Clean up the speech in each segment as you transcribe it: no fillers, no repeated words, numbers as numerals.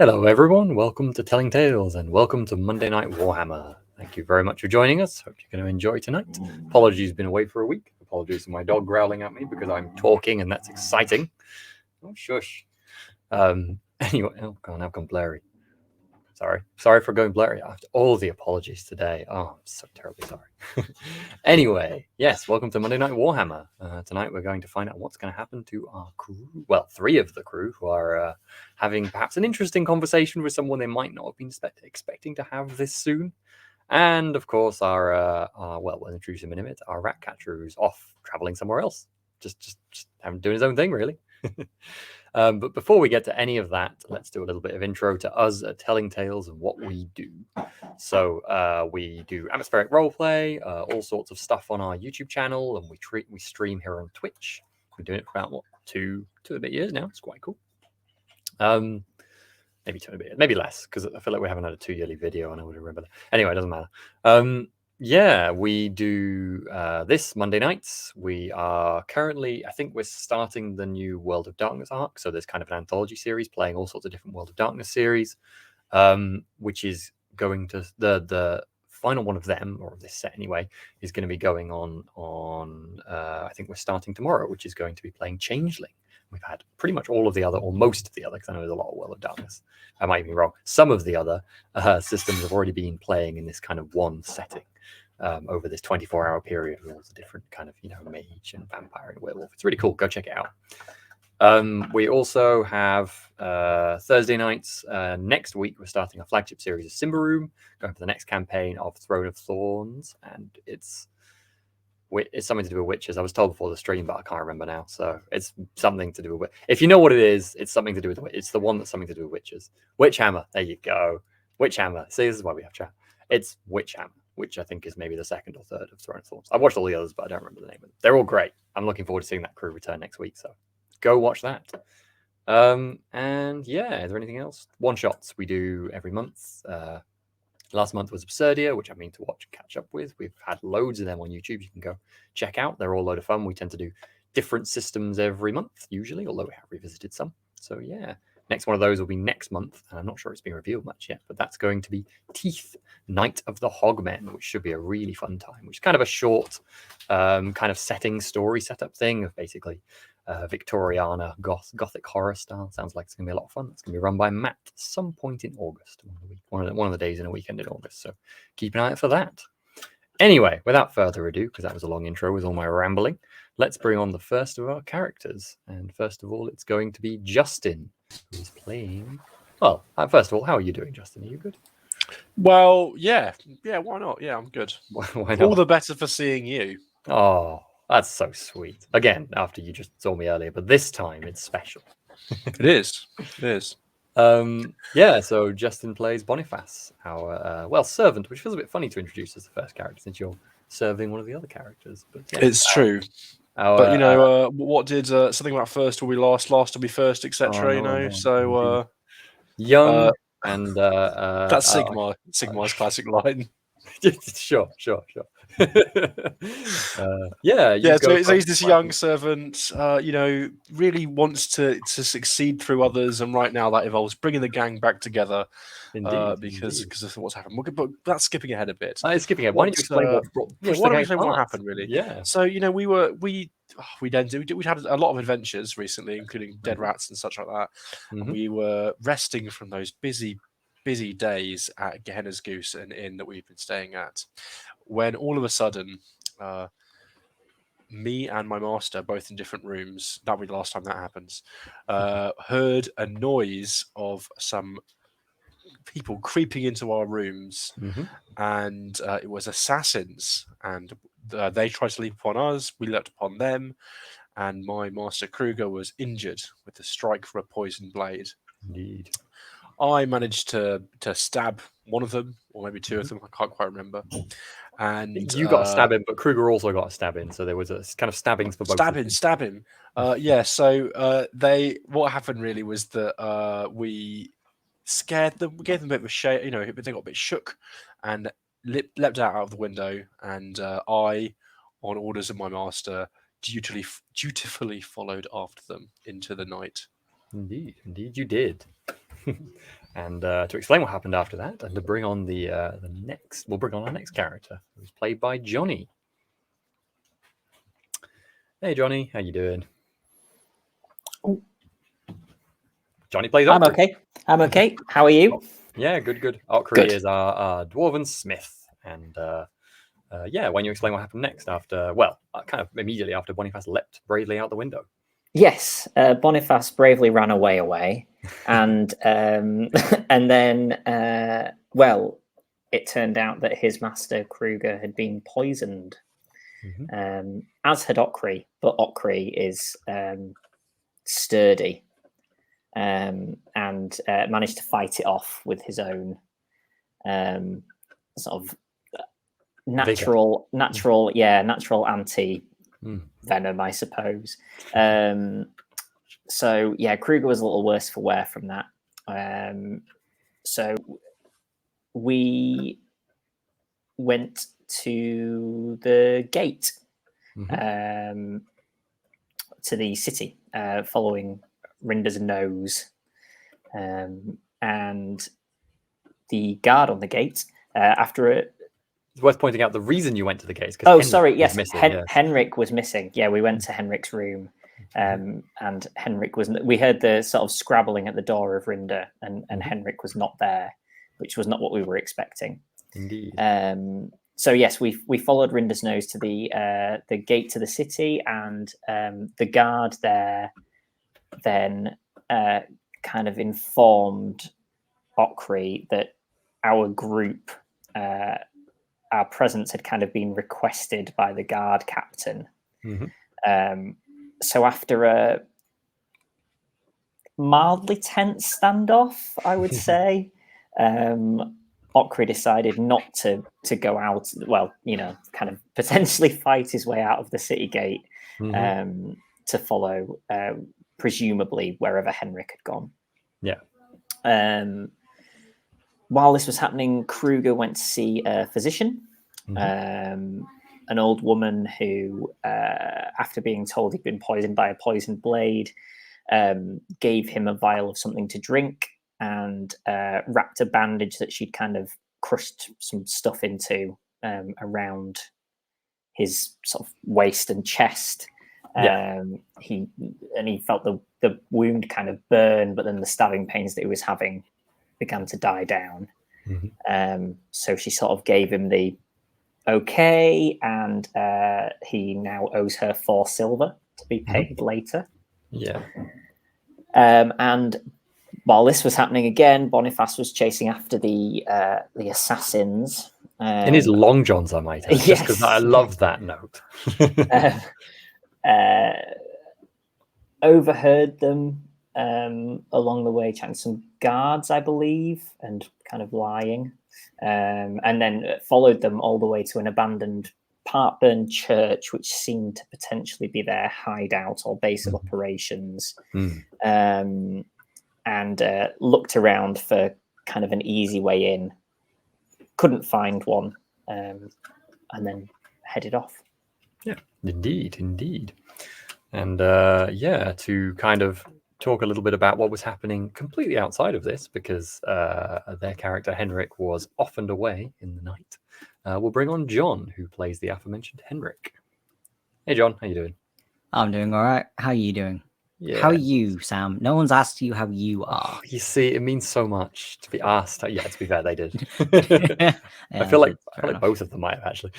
Hello everyone, welcome to Telling Tales and welcome to Monday Night Warhammer. Thank you very much for joining us. Hope you're going to enjoy tonight. Apologies, been away for a week. Apologies for my dog growling at me because I'm talking and that's exciting. Oh, shush. Anyway, oh god, I've gone blurry. Sorry for going blurry after all the apologies today. Oh, I'm so terribly sorry. Anyway, yes, welcome to Monday Night Warhammer. Tonight we're going to find out what's going to happen to our crew. Well, three of the crew who are having perhaps an interesting conversation with someone they might not have been expecting to have this soon. And of course, we'll introduce him in a minute. Our rat catcher who's off traveling somewhere else, just doing his own thing, really. But before we get to any of that, let's do a little bit of intro to us at Telling Tales and what we do. So we do atmospheric roleplay, all sorts of stuff on our YouTube channel, and we stream here on Twitch. We're doing it for about two and a bit years now. It's quite cool. Maybe 2 and a bit, maybe less, because I feel like we haven't had a 2-yearly video, and I would remember that. Anyway, it doesn't matter. Yeah, we do this Monday nights. We are currently, I think we're starting the new World of Darkness arc. So there's kind of an anthology series playing all sorts of different World of Darkness series, which is going to, the final one of them, or this set anyway, is going to be going on I think we're starting tomorrow, which is going to be playing Changeling. We've had pretty much all of the other, or most of the other, because I know there's a lot of World of Darkness. I might be wrong. Some of the other systems have already been playing in this kind of one setting. Over this 24-hour period with all the different kind of, mage and vampire and werewolf. It's really cool. Go check it out. We also have Thursday nights. Next week, we're starting a flagship series of Simba Room, going for the next campaign of Throne of Thorns, and it's something to do with witches. I was told before the stream, but I can't remember now. So it's something to do with, if you know what it is, it's something to do with, it's the one that's something to do with witches. Witchhammer. There you go. Witchhammer. See, this is why we have chat. It's Witchhammer, which I think is maybe the second or third of Throne of Thorns. I've watched all the others, but I don't remember the name of them. They're all great. I'm looking forward to seeing that crew return next week, so go watch that. And yeah, is there anything else? One-shots we do every month. Last month was Absurdia, which I mean to watch and catch up with. We've had loads of them on YouTube. You can go check out. They're all a load of fun. We tend to do different systems every month, usually, although we have revisited some. So yeah. Next one of those will be next month, and I'm not sure it's been revealed much yet, but that's going to be Teeth, Night of the Hogmen, which should be a really fun time, which is kind of a short kind of setting, story setup thing of basically Victoriana gothic horror style. Sounds like it's going to be a lot of fun. It's going to be run by Matt some point in August, one of the days in a weekend in August, so keep an eye out for that. Anyway, without further ado, because that was a long intro with all my rambling, let's bring on the first of our characters. And first of all, it's going to be Justin, who's playing... Well, first of all, how are you doing, Justin? Are you good? Well, yeah, why not? Yeah, I'm good. Why not? All the better for seeing you. Oh, that's so sweet. Again, after you just saw me earlier, but this time it's special. It is. Yeah, so Justin plays Boniface, our servant, which feels a bit funny to introduce as the first character since you're serving one of the other characters. But yeah, it's true. But what did something about first will be last will be first, etc. So young and that's Sigmar's classic line. Sure. Yeah. So he's this young servant, really wants to succeed through others, and right now that involves bringing the gang back together. Because of what's happened. But that's skipping ahead a bit. Skipping ahead. Why don't you explain what happened, really? Yeah. So we had a lot of adventures recently, including dead rats and such like that. Mm-hmm. And we were resting from those busy days at Gehenna's Goose, an inn that we've been staying at, when all of a sudden, me and my master, both in different rooms, that'll be the last time that happens, heard a noise of some people creeping into our rooms, and it was assassins, and they tried to leap upon us. We leapt upon them, and my master Kruger was injured with a strike from a poisoned blade. Indeed. I managed to stab one of them, or maybe two of them. I can't quite remember. And you got a stab in, but Kruger also got a stab in, so there was a kind of stabbings for both. Stab him. Yeah. So what happened really was that we scared them. We gave them a bit of a shake. They got a bit shook and leapt out of the window. And I, on orders of my master, dutifully followed after them into the night. Indeed, you did. And to explain what happened after that, and to bring on we'll bring on our next character, who's played by Jonny. Hey, Jonny, how you doing? Ooh. Jonny plays I'm Okri. okay. I'm okay. How are you? Yeah, good. Okri Good. is our dwarven smith, and why don't you explain what happened next after? Well, kind of immediately after Boniface leapt bravely out the window. Yes, Boniface bravely ran away, and and then it turned out that his master Kruger had been poisoned, as had Okri, but Okri is sturdy, and managed to fight it off with his own sort of natural anti venom, I suppose. So yeah, Kruger was a little worse for wear from that. So we went to the gate, to the city, following Rinder's nose, and the guard on the gate after it. It's worth pointing out the reason you went to the gates. Henrik was missing. Yeah, we went to Henrik's room, and Henrik was. We heard the sort of scrabbling at the door of Rinder, and Henrik was not there, which was not what we were expecting. Indeed. So yes, we followed Rinder's nose to the gate to the city, and the guard there then kind of informed Okri that our group. Our presence had kind of been requested by the guard captain. So after a mildly tense standoff, I would say, Okri decided not to go out. Well, kind of potentially fight his way out of the city gate to follow, presumably wherever Henrik had gone. Yeah. While this was happening, Kruger went to see a physician, an old woman who, after being told he'd been poisoned by a poisoned blade, gave him a vial of something to drink and wrapped a bandage that she'd kind of crushed some stuff into around his sort of waist and chest. He felt the wound kind of burn, but then the stabbing pains that he was having began to die down. So she sort of gave him the okay, and he now owes her 4 silver to be paid later. Yeah. And while this was happening again, Boniface was chasing after the assassins. In his long johns, I might add, just because I love that note. Overheard them along the way, chatting to some guards, I believe, and kind of lying, and then followed them all the way to an abandoned part-burned church, which seemed to potentially be their hideout or base of operations, and looked around for kind of an easy way in, couldn't find one, and then headed off. Yeah, indeed. And to kind of talk a little bit about what was happening completely outside of this, because their character Henrik was off and away in the night. We'll bring on John, who plays the aforementioned Henrik. Hey, John, how you doing? I'm doing all right. How are you doing? Yeah. How are you, Sam? No one's asked you how you are. Oh, you see, it means so much to be asked. Yeah, to be fair, they did. Yeah, I feel like both of them might have actually.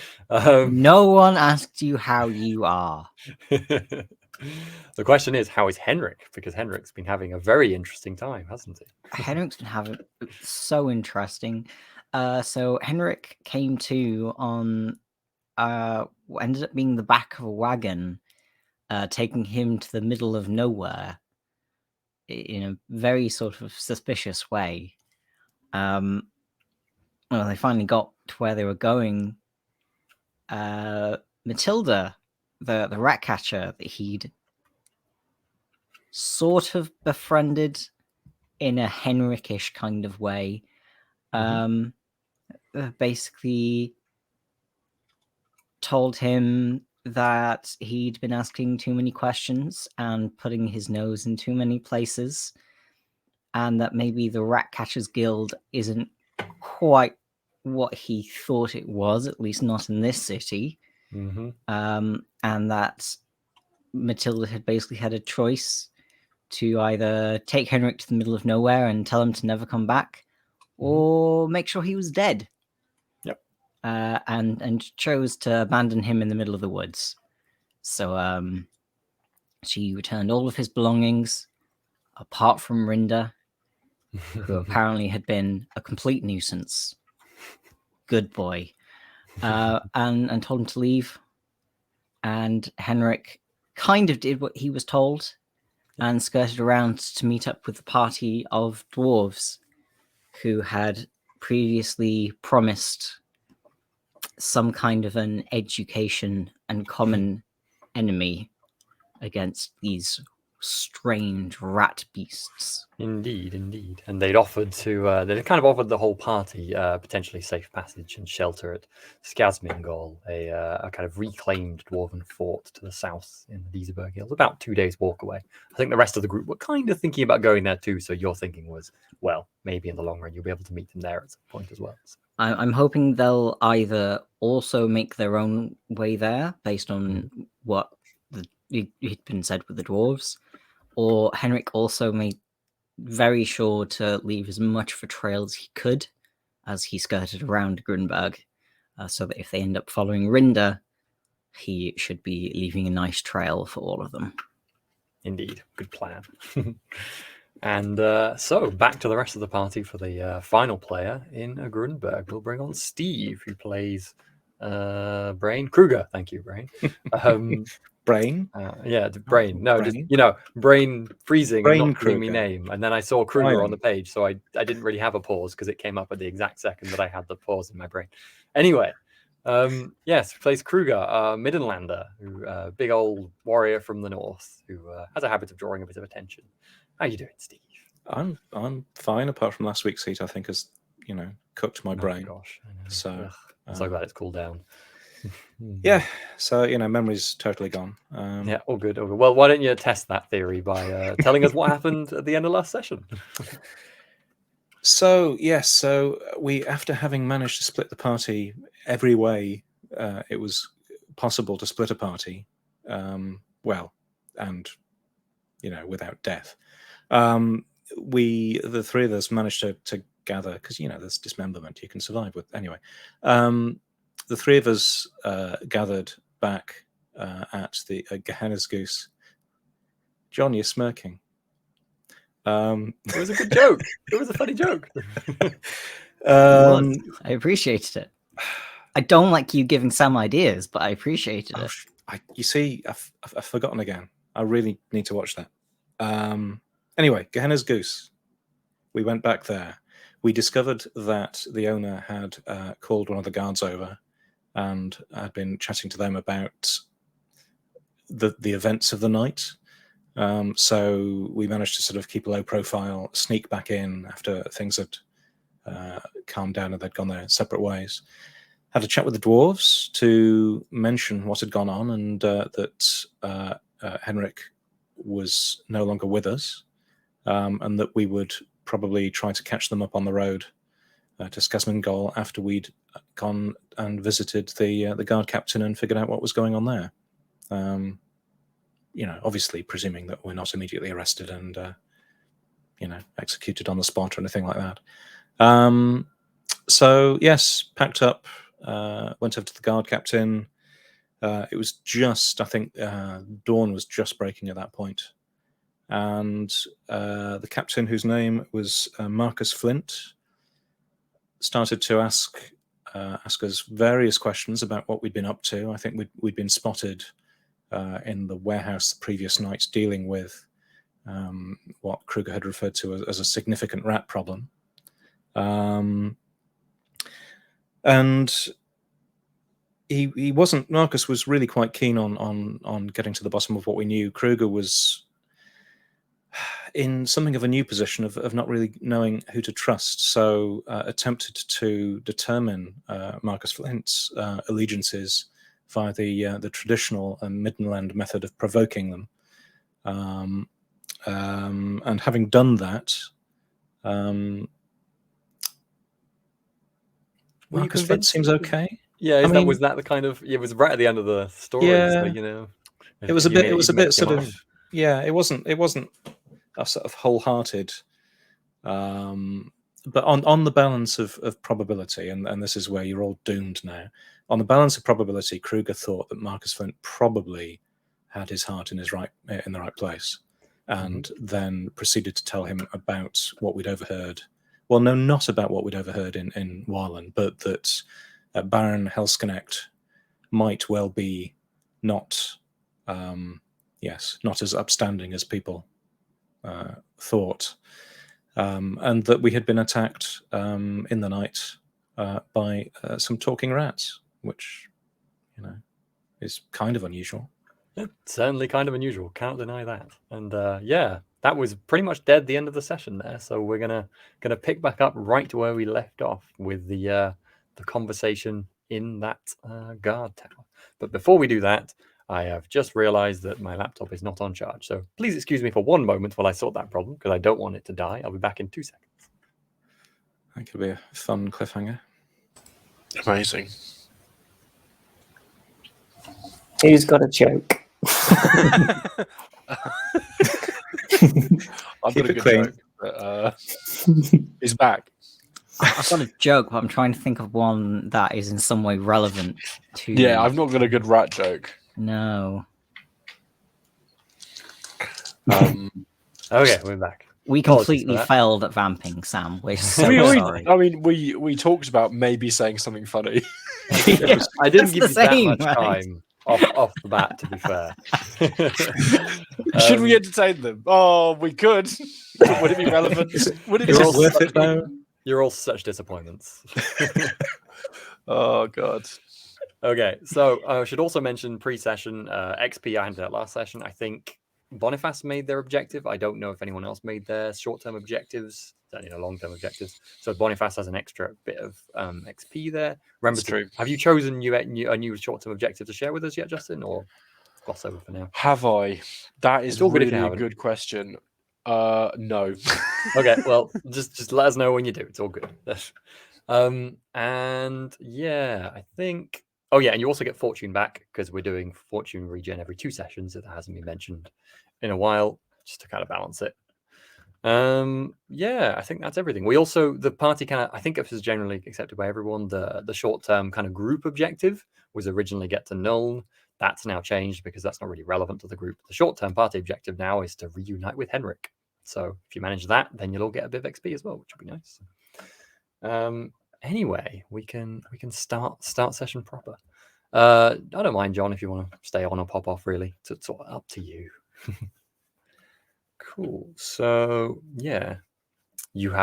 No one asked you how you are. The question is, how is Henrik? Because Henrik's been having a very interesting time, hasn't he? Henrik's been having so interesting. So Henrik came to on what ended up being the back of a wagon, taking him to the middle of nowhere in a very sort of suspicious way. Well, they finally got to where they were going. Matilda, the rat catcher that he'd sort of befriended in a Henrikish kind of way, basically told him that he'd been asking too many questions and putting his nose in too many places, and that maybe the Rat Catchers Guild isn't quite what he thought it was, at least not in this city. And that Matilda had basically had a choice to either take Henrik to the middle of nowhere and tell him to never come back, or make sure he was dead. Yep. And chose to abandon him in the middle of the woods. So she returned all of his belongings, apart from Rinda, who apparently had been a complete nuisance. Good boy. And told him to leave. And Henrik kind of did what he was told and skirted around to meet up with the party of dwarves who had previously promised some kind of an education and common enemy against these strange rat beasts. Indeed. And they'd offered to, they'd kind of offered the whole party potentially safe passage and shelter at Skazmingol, a kind of reclaimed dwarven fort to the south in the Dieselberg Hills, about 2 days' walk away. I think the rest of the group were kind of thinking about going there too, so your thinking was, well, maybe in the long run you'll be able to meet them there at some point as well. So. I'm hoping they'll either also make their own way there based on what had been said with the dwarves, or Henrik also made very sure to leave as much of a trail as he could as he skirted around Grunberg, so that if they end up following Rinda, he should be leaving a nice trail for all of them. Indeed, good plan. And so back to the rest of the party for the final player in Grunberg. We'll bring on Steve, who plays Brain Kruger. Thank you, Brain. Brain? Brain. No, Brain? just, Brain freezing Brain and not giving me Kruger. name. And then I saw Kruger Brain. on the page, so I didn't really have a pause because it came up at the exact second that I had the pause in my brain. Anyway, yes, plays Kruger, Middenlander, who big old warrior from the north, who has a habit of drawing a bit of attention. How you doing, Steve? I'm fine, apart from last week's heat, I think has, cooked my brain. Gosh, I know. So I'm so glad it's cooled down. Yeah, so memory's totally gone. Yeah, all good, all good. Well, why don't you test that theory by telling us what happened at the end of last session? So we, after having managed to split the party every way it was possible to split a party, well, and without death, the three of us managed to gather, because there's dismemberment you can survive with anyway. The three of us gathered back at the Gehenna's Goose. John, you're smirking. It was a good joke. It was a funny joke. I appreciated it. I don't like you giving Sam ideas, but I appreciated it. You see, I've forgotten again. I really need to watch that. Anyway, Gehenna's Goose. We went back there. We discovered that the owner had called one of the guards over and had been chatting to them about the events of the night. So we managed to sort of keep a low profile, sneak back in after things had calmed down and they'd gone their separate ways. Had a chat with the dwarves to mention what had gone on and that Henrik was no longer with us, and that we would probably try to catch them up on the road to Skazmingol after we'd gone and visited the guard captain and figured out what was going on there. Obviously presuming that we're not immediately arrested and executed on the spot or anything like that. So yes, packed up, went over to the guard captain. It was just, I think, dawn was just breaking at that point. And the captain, whose name was Marcus Flint, started to ask us various questions about what we'd been up to. I think we'd been spotted in the warehouse the previous night dealing with what Kruger had referred to as a significant rat problem. And he wasn't, Marcus was really quite keen on getting to the bottom of what we knew. Kruger was in something of a new position of not really knowing who to trust, so attempted to determine Marcus Flint's allegiances via the traditional Midland method of provoking them. And having done that, Were you Marcus Flint convinced? seems okay. Yeah, I mean, was that the kind of? It was right at the end of the story. So, Yeah. It was a bit. It was a bit sort of. Yeah, it wasn't. It wasn't a sort of wholehearted. But on the balance of probability, and this is where you're all doomed now. On the balance of probability, Kruger thought that Marcus Flint probably had his heart in the right place, and then proceeded to tell him about what we'd overheard. Well, no, not about what we'd overheard in Warland, but that Baron Helsknecht might well be not as upstanding as people thought, and that we had been attacked in the night by some talking rats, which is kind of unusual. It's certainly kind of unusual. Can't deny that. And yeah, that was pretty much dead the end of the session there. So we're gonna pick back up right to where we left off with the conversation in that guard tower. But before we do that, I have just realized that my laptop is not on charge. So please excuse me for one moment while I sort that problem, because I don't want it to die. I'll be back in 2 seconds. That could be a fun cliffhanger. Amazing. Who's got a joke? I've got a good joke, but he's back. I've got a joke, but I'm trying to think of one that is in some way relevant to. Yeah, I've not got a good rat joke. No. Okay, we're back. We completely failed at vamping, Sam. We're so sorry. I mean, we talked about maybe saying something funny. I didn't give you same, that much time off the bat, to be fair. Should we entertain them? Oh, we could. Would it be relevant? Would it Is just it worth it though? You're all such disappointments. Oh god. Okay, so I should also mention pre-session XP I handed out last session. I think Boniface made their objective. I don't know if anyone else made their short-term objectives, long-term objectives. So Boniface has an extra bit of XP there. Remember, true. Have you chosen a new short-term objective to share with us yet, Justin, or gloss over for now? Have I? That is really a good question. No. Okay, well, just let us know when you do. It's all good. And yeah, I think. Oh yeah, and you also get fortune back because we're doing fortune regen every 2 sessions. If that hasn't been mentioned in a while, just to kind of balance it. Yeah, I think that's everything. We also, the party I think this is generally accepted by everyone. The short-term kind of group objective was originally get to Nuln. That's now changed because that's not really relevant to the group. The short-term party objective now is to reunite with Henrik. So if you manage that, then you'll all get a bit of XP as well, which will be nice. Anyway, we can start session proper. I don't mind, John, if you want to stay on or pop off. Really, it's sort of up to you. Cool. So yeah, you're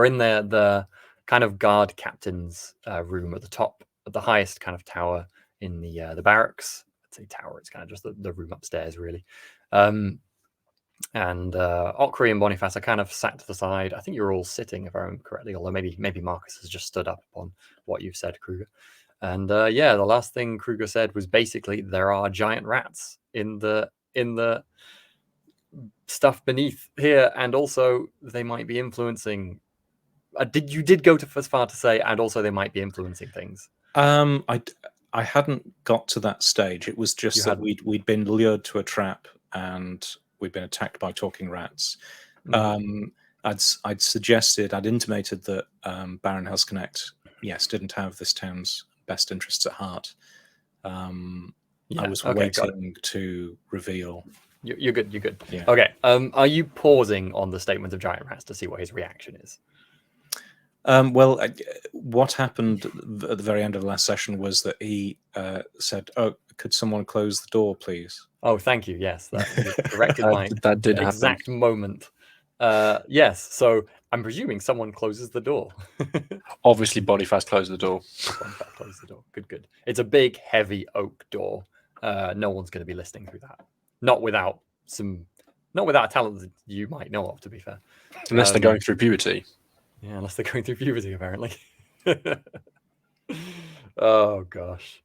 in there, the kind of guard captain's room at the top, at the highest kind of tower in the barracks. I'd say tower. It's kind of just the room upstairs, really. And Okri and Boniface are kind of sat to the side. I think you're all sitting, if I remember correctly, although maybe Marcus has just stood up upon what you've said, Kruger. And yeah, the last thing Kruger said was basically there are giant rats in the stuff beneath here, and also they might be influencing. You did go as far to say, and also they might be influencing things. I hadn't got to that stage. It was just that we'd been lured to a trap and we'd been attacked by talking rats. Mm-hmm. I'd intimated that Baron Helsknecht, yes, didn't have this town's best interests at heart. I was waiting to reveal. You're good. You're good. Yeah. Okay. Are you pausing on the statement of giant rats to see what his reaction is? Well, what happened at the very end of the last session was that he said, "Oh, could someone close the door, please?" Oh, thank you. Yes, that corrected my that did exact happen. moment. Yes. So I'm presuming someone closes the door. Obviously, Boniface closed the door. Boniface closed the door. Good. It's a big, heavy oak door. No one's going to be listening through that. Not without a talent that you might know of, to be fair. Unless they're going through puberty. Yeah, unless they're going through puberty, apparently. Oh gosh.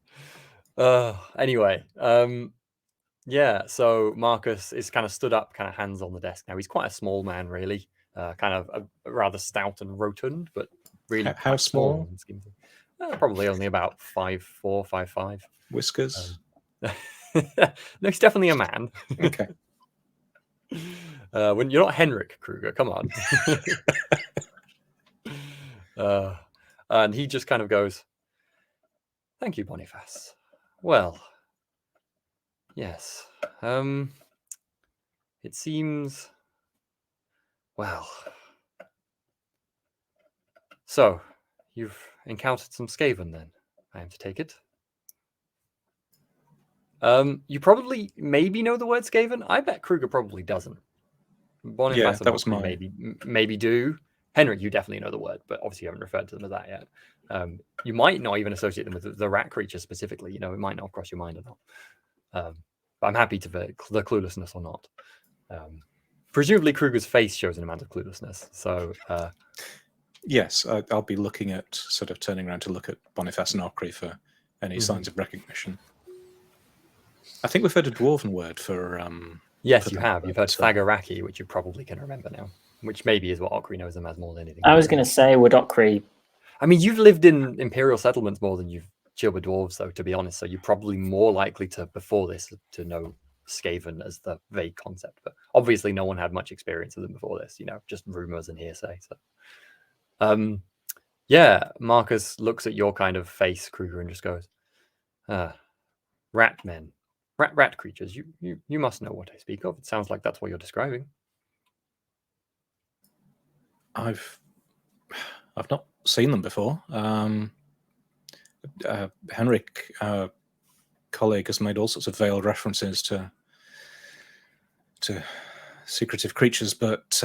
Anyway, yeah. So Marcus is kind of stood up, kind of hands on the desk now. He's quite a small man, really. kind of rather stout and rotund, but really How quite small? in the scheme of things. Probably only about 5'4", 5'5". Whiskers. No, he's definitely a man. Okay. When you're not Henrik Kruger, come on. And he just kind of goes, "Thank you, Boniface. Well, yes. It seems, well. So, you've encountered some Skaven then, I am to take it. You probably maybe know the word Skaven. I bet Kruger probably doesn't. Boniface Yeah, and that was Hockley maybe do. Henrik, you definitely know the word, but obviously you haven't referred to them as that yet. You might not even associate them with the rat creature specifically. You know, it might not cross your mind or not. But I'm happy to the cluelessness or not. Presumably Kruger's face shows an amount of cluelessness. So yes, I'll be looking at sort of turning around to look at Boniface and Ockery for any signs of recognition. I think we've heard a dwarven word for. Yes, for you that, have. You've but, heard Fagaraki, which you probably can remember now, which maybe is what Ockery knows them as more than anything. I was going to say, would Ockery... I mean, you've lived in imperial settlements more than you've chilled with dwarves, though, to be honest. So you're probably more likely to, before this, to know Skaven as the vague concept. But obviously no one had much experience with them before this, you know, just rumors and hearsay. So yeah, Marcus looks at your kind of face, Kruger, and just goes, rat men. Rat creatures. You must know what I speak of. It sounds like that's what you're describing. I've not seen them before. Henrik, our colleague, has made all sorts of veiled references to secretive creatures, but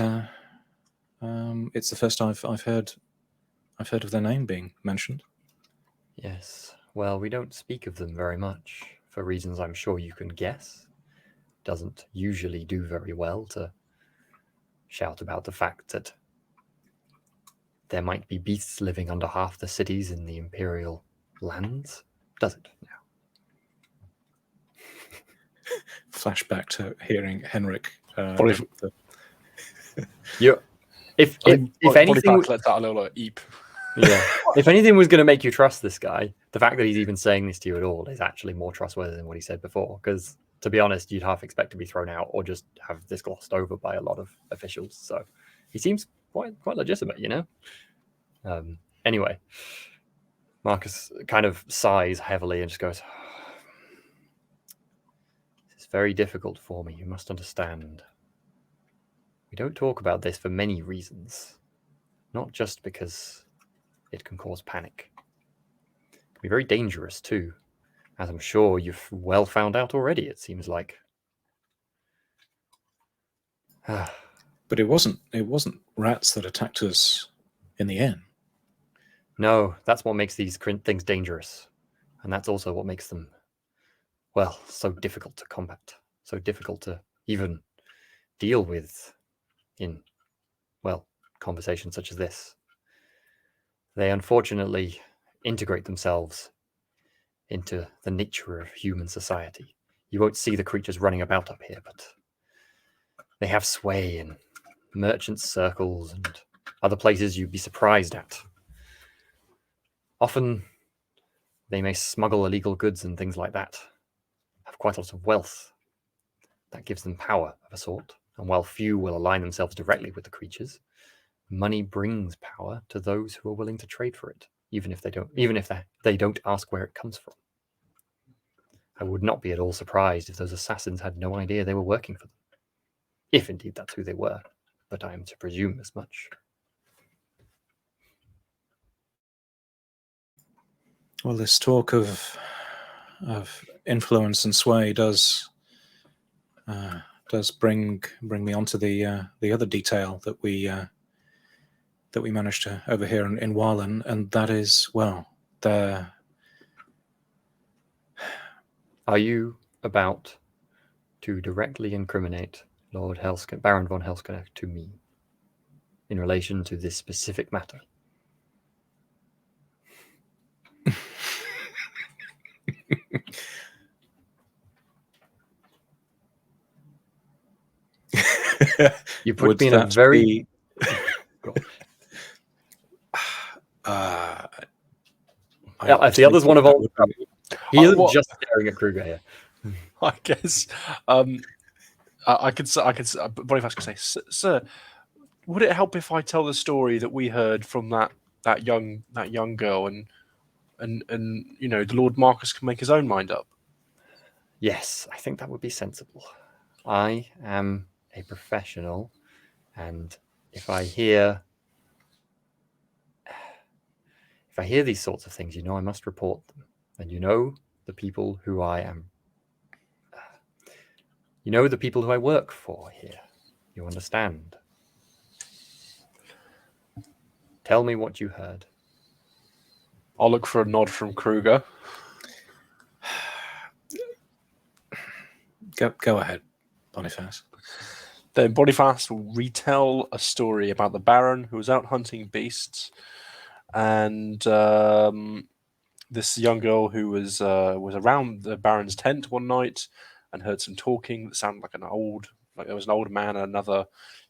it's the first I've heard of their name being mentioned. Yes. Well, we don't speak of them very much, for reasons I'm sure you can guess. Doesn't usually do very well to shout about the fact that there might be beasts living under half the cities in the imperial lands, does it? No. Flashback to hearing Henrik. If anything, lets out a little eep. Yeah. If anything was going to make you trust this guy, the fact that he's even saying this to you at all is actually more trustworthy than what he said before. Because to be honest, you'd half expect to be thrown out or just have this glossed over by a lot of officials. So he seems quite legitimate, you know. Anyway, Marcus kind of sighs heavily and just goes, "It's very difficult for me. You must understand. We don't talk about this for many reasons, not just because it can cause panic. It can be very dangerous too, as I'm sure you've well found out already, it seems like." But it wasn't rats that attacked us in the inn. No, that's what makes these things dangerous. And that's also what makes them, well, so difficult to combat, so difficult to even deal with in, well, conversations such as this. They unfortunately integrate themselves into the nature of human society. You won't see the creatures running about up here, but they have sway in merchant circles and other places you'd be surprised at. Often they may smuggle illegal goods and things like that, have quite a lot of wealth. That gives them power of a sort, and while few will align themselves directly with the creatures, money brings power to those who are willing to trade for it, even if they don't ask where it comes from. I would not be at all surprised if those assassins had no idea they were working for them, if indeed that's who they were, but I am to presume as much. Well, this talk of influence and sway does bring me onto the other detail that we managed to overhear in Warlen, and that is, well, Are you about to directly incriminate Baron von Helsknecht to me in relation to this specific matter? You put me in a very If the others want to vote, he isn't what- just staring at Kruger here. I guess I could Boniface could say, "Sir, would it help if I tell the story that we heard from that young girl and the Lord Marcus can make his own mind up?" Yes, I think that would be sensible. I am a professional, and if I hear these sorts of things, I must report them. And the people who I am. The people who I work for here. You understand? Tell me what you heard. I'll look for a nod from Kruger. Go ahead, Boniface. Then Boniface will retell a story about the Baron who was out hunting beasts, and this young girl who was around the Baron's tent one night and heard some talking that sounded like there was an old man and another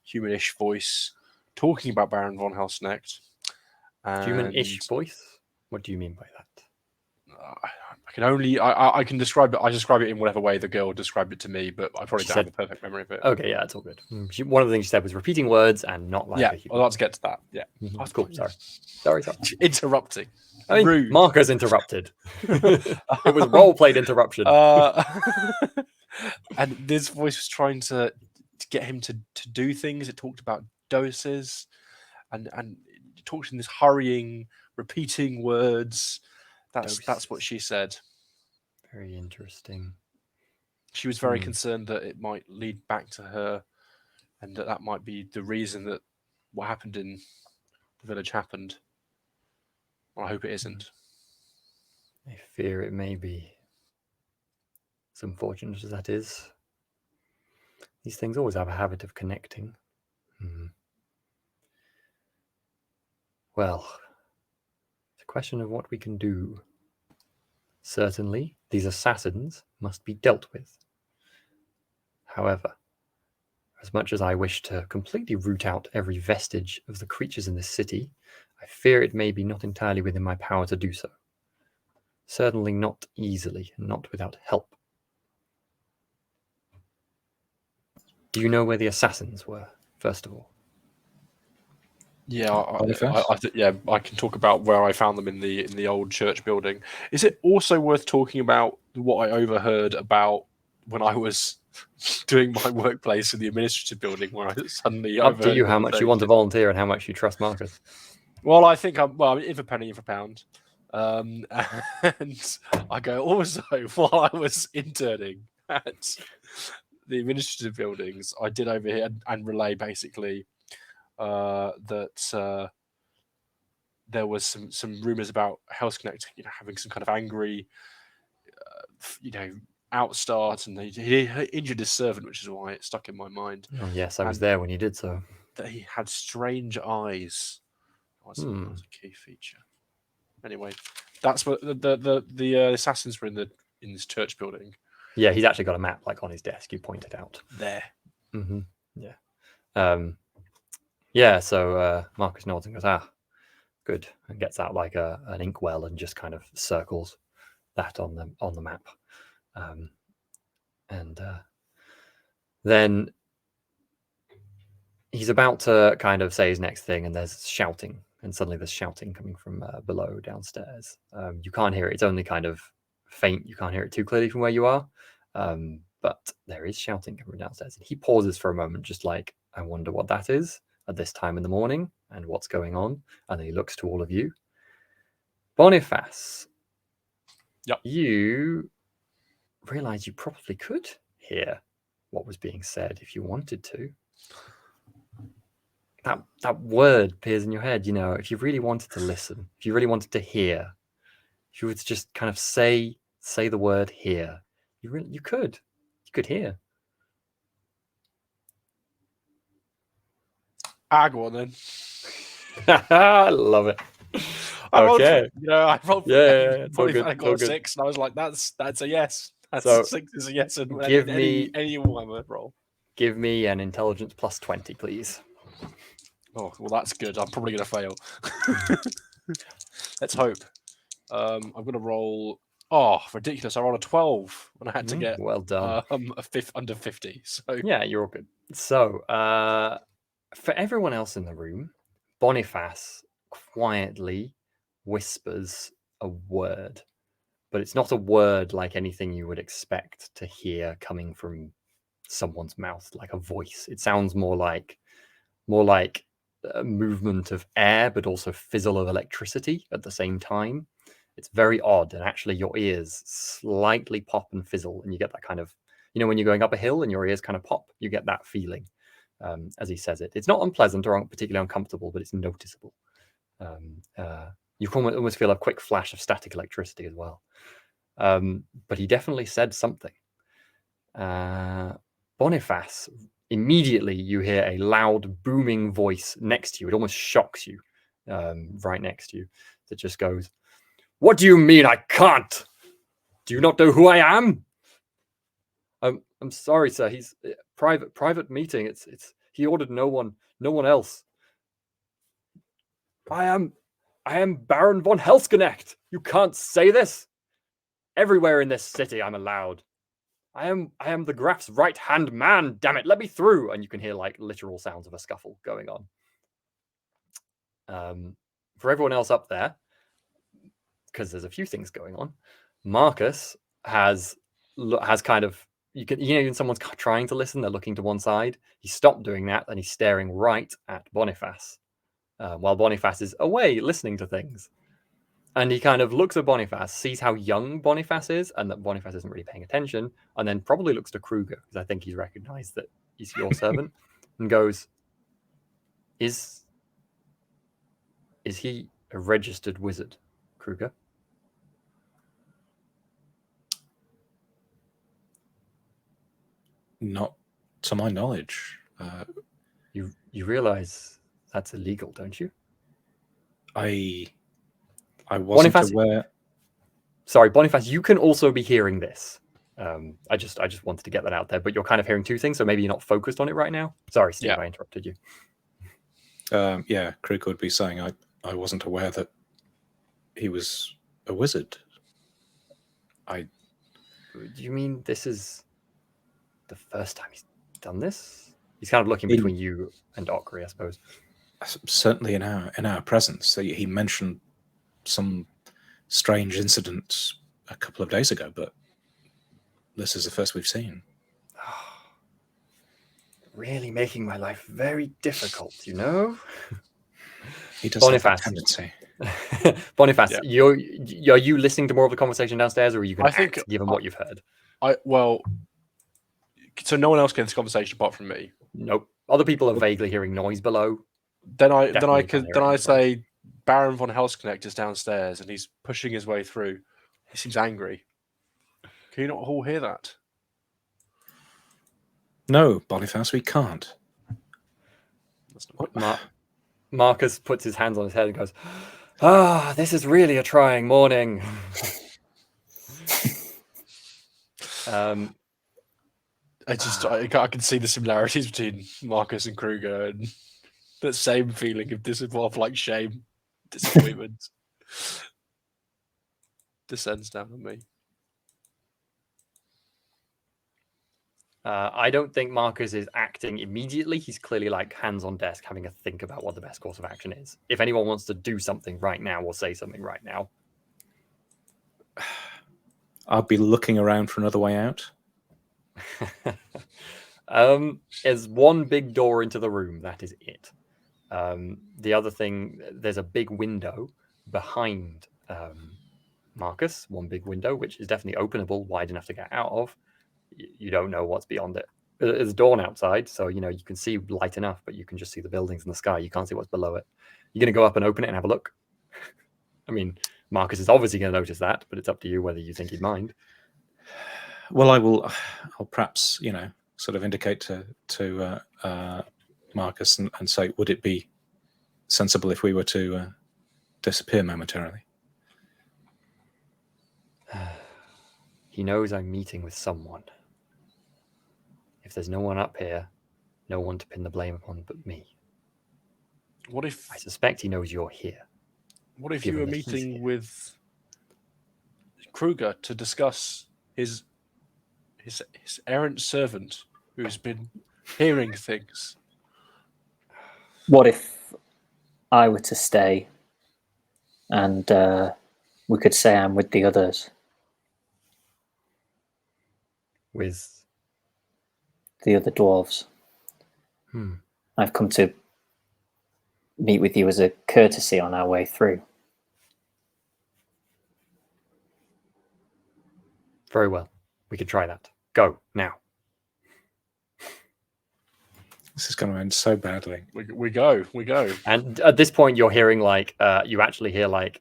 humanish voice talking about Baron von Helsnecht. Human-ish voice? What do you mean by that? I can describe it. I describe it in whatever way the girl described it to me, but I probably don't have a perfect memory of it. Okay, yeah, it's all good. One of the things she said was repeating words and not like a human. I'd like to get to that. Yeah, That's cool. Sorry. Interrupting. I mean, Rude. Marcus interrupted. It was role-played interruption. And this voice was trying to get him to do things. It talked about doses, and it talked in this hurrying, repeating words. That's what she said. Very interesting. She was very concerned that it might lead back to her, and that might be the reason that what happened in the village happened. Well, I hope it isn't. I fear it may be. As unfortunate as that is, these things always have a habit of connecting. Well, it's a question of what we can do. Certainly, these assassins must be dealt with. However, as much as I wish to completely root out every vestige of the creatures in this city, I fear it may be not entirely within my power to do so. Certainly not easily, and not without help. Do you know where the assassins were, first of all? Yeah, I can talk about where I found them in the old church building. Is it also worth talking about what I overheard about when I was doing my workplace in the administrative building, where I suddenly Up to you how much you want to volunteer and how much you trust Marcus. Well, I think I'm in for penny, in for pound. And I go, also, while I was interning at the administrative buildings, I did overhear and relay basically that there was some rumors about Hellsknecht, having some kind of angry, outstart, and he injured his servant, which is why it stuck in my mind. Oh, yes, I was there when you did so. That he had strange eyes. That was a key feature. Anyway, that's what the assassins were in this church building. Yeah, he's actually got a map on his desk. You pointed out there. Yeah. Yeah. So Marcus nods and goes, good, and gets out an inkwell and just kind of circles that on the map, and then he's about to kind of say his next thing, and there's shouting. And suddenly there's shouting coming from below downstairs. You can't hear it. It's only kind of faint. You can't hear it too clearly from where you are. But there is shouting coming from downstairs. And he pauses for a moment, just like, I wonder what that is at this time in the morning and what's going on. And then he looks to all of you. Boniface, you realize you probably could hear what was being said if you wanted to. That word appears in your head, if you really wanted to listen, if you really wanted to hear, if you would just kind of say the word hear, you could hear. Go on then. I love it. I rolled, okay. I rolled. Yeah, it's all good. I got a 6, and I was like, "That's a yes. That's So 6 is a yes." And give any me Warhammer roll. Give me an intelligence plus 20, please. Oh well, that's good. I'm probably going to fail. Let's hope. I'm going to roll. Oh, ridiculous! I rolled a 12 when I had to get well done. under 50. So Yeah, you're all good. So, for everyone else in the room, Boniface quietly whispers a word, but it's not a word like anything you would expect to hear coming from someone's mouth, like a voice. It sounds more like a movement of air, but also fizzle of electricity at the same time. It's very odd, and actually your ears slightly pop and fizzle, and you get that kind of, when you're going up a hill and your ears kind of pop, you get that feeling as he says it. It's not unpleasant or particularly uncomfortable, but it's noticeable. You can almost feel a quick flash of static electricity as well. But he definitely said something. Boniface, immediately you hear a loud booming voice next to you. It almost shocks you, right next to you, that just goes, "What do you mean I can't? Do you not know who I am?" I'm sorry, sir. He's private meeting. It's he ordered no one else. I am Baron von Helsknecht. You can't say this. Everywhere in this city I'm allowed. I am the Graf's right-hand man, damn it, let me through. And you can hear like literal sounds of a scuffle going on. For everyone else up there, because there's a few things going on, Marcus has kind of, when someone's trying to listen, they're looking to one side. He stopped doing that and he's staring right at Boniface, while Boniface is away listening to things. And he kind of looks at Boniface, sees how young Boniface is, and that Boniface isn't really paying attention, and then probably looks to Kruger, because I think he's recognized that he's your servant, and goes, Is he a registered wizard, Kruger? Not to my knowledge. You realize that's illegal, don't you? I wasn't aware. Sorry, Boniface, you can also be hearing this. I just wanted to get that out there, but you're kind of hearing two things, so maybe you're not focused on it right now. Sorry, Steve, I interrupted you. Yeah, Kruger would be saying I wasn't aware that he was a wizard. Do you mean this is the first time he's done this? He's kind of looking between you and Okri, I suppose. Certainly in our presence. He mentioned some strange incident a couple of days ago, but this is the first we've seen. Really making my life very difficult, you know? He does have that tendency. Boniface, are you listening to more of the conversation downstairs, or are you going to act given what you've heard? So no one else gets this conversation apart from me? Nope. Other people are vaguely hearing noise below. Then I say Baron von Helsknecht is downstairs and he's pushing his way through. He seems angry. Can you not all hear that? No, Boniface, we can't. Marcus puts his hands on his head and goes, this is really a trying morning. I can see the similarities between Marcus and Kruger, and that same feeling of like shame, disappointment descends down on me. I don't think Marcus is acting immediately. He's clearly like hands on desk, having a think about what the best course of action is. If anyone wants to do something right now or say something right now, I'll be looking around for another way out. There's one big door into the room. That is it. The other thing, there's a big window behind Marcus. One big window, which is definitely openable, wide enough to get out of. You don't know what's beyond it. There's dawn outside, so you can see light enough, but you can just see the buildings in the sky. You can't see what's below it. You're going to go up and open it and have a look? I mean, Marcus is obviously going to notice that, but it's up to you whether you think he'd mind. Well, I'll perhaps, sort of indicate to Marcus and say, would it be sensible if we were to disappear momentarily? He knows I'm meeting with someone. If there's no one up here, no one to pin the blame upon but me. What if I suspect he knows you're here? What if you were meeting with Kruger to discuss his errant servant who's been hearing things. What if I were to stay and we could say I'm with the others? With the other dwarves. I've come to meet with you as a courtesy on our way through. Very well. We could try that. Go now. This is going to end so badly. We go. And at this point, you're hearing like you actually hear like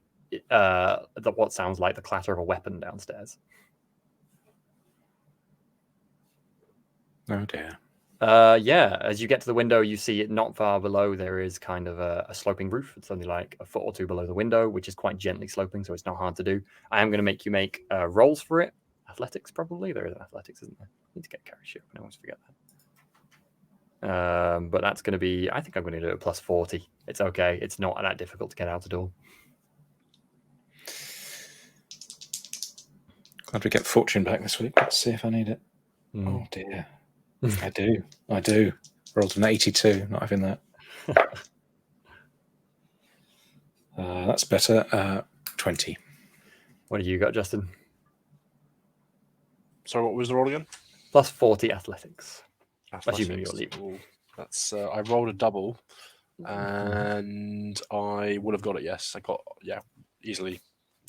what sounds like the clatter of a weapon downstairs. Oh dear. Yeah, as you get to the window, you see it not far below. There is kind of a sloping roof. It's only like a foot or two below the window, which is quite gently sloping, so it's not hard to do. I am going to make you make rolls for it. Athletics, probably. There is athletics, isn't there? I need to get carry ship. I always forget that. But that's going to be, I think I'm going to do it plus 40. It's okay. It's not that difficult to get out the door. Glad we get fortune back this week. Let's see if I need it. Oh dear. I do. Rolled an 82, not having that. That's better. 20. What have you got, Justin? Sorry, what was the roll again? Plus 40 athletics. Assuming you're leaving. That's I rolled a double, and I would have got it. Yes, I got easily.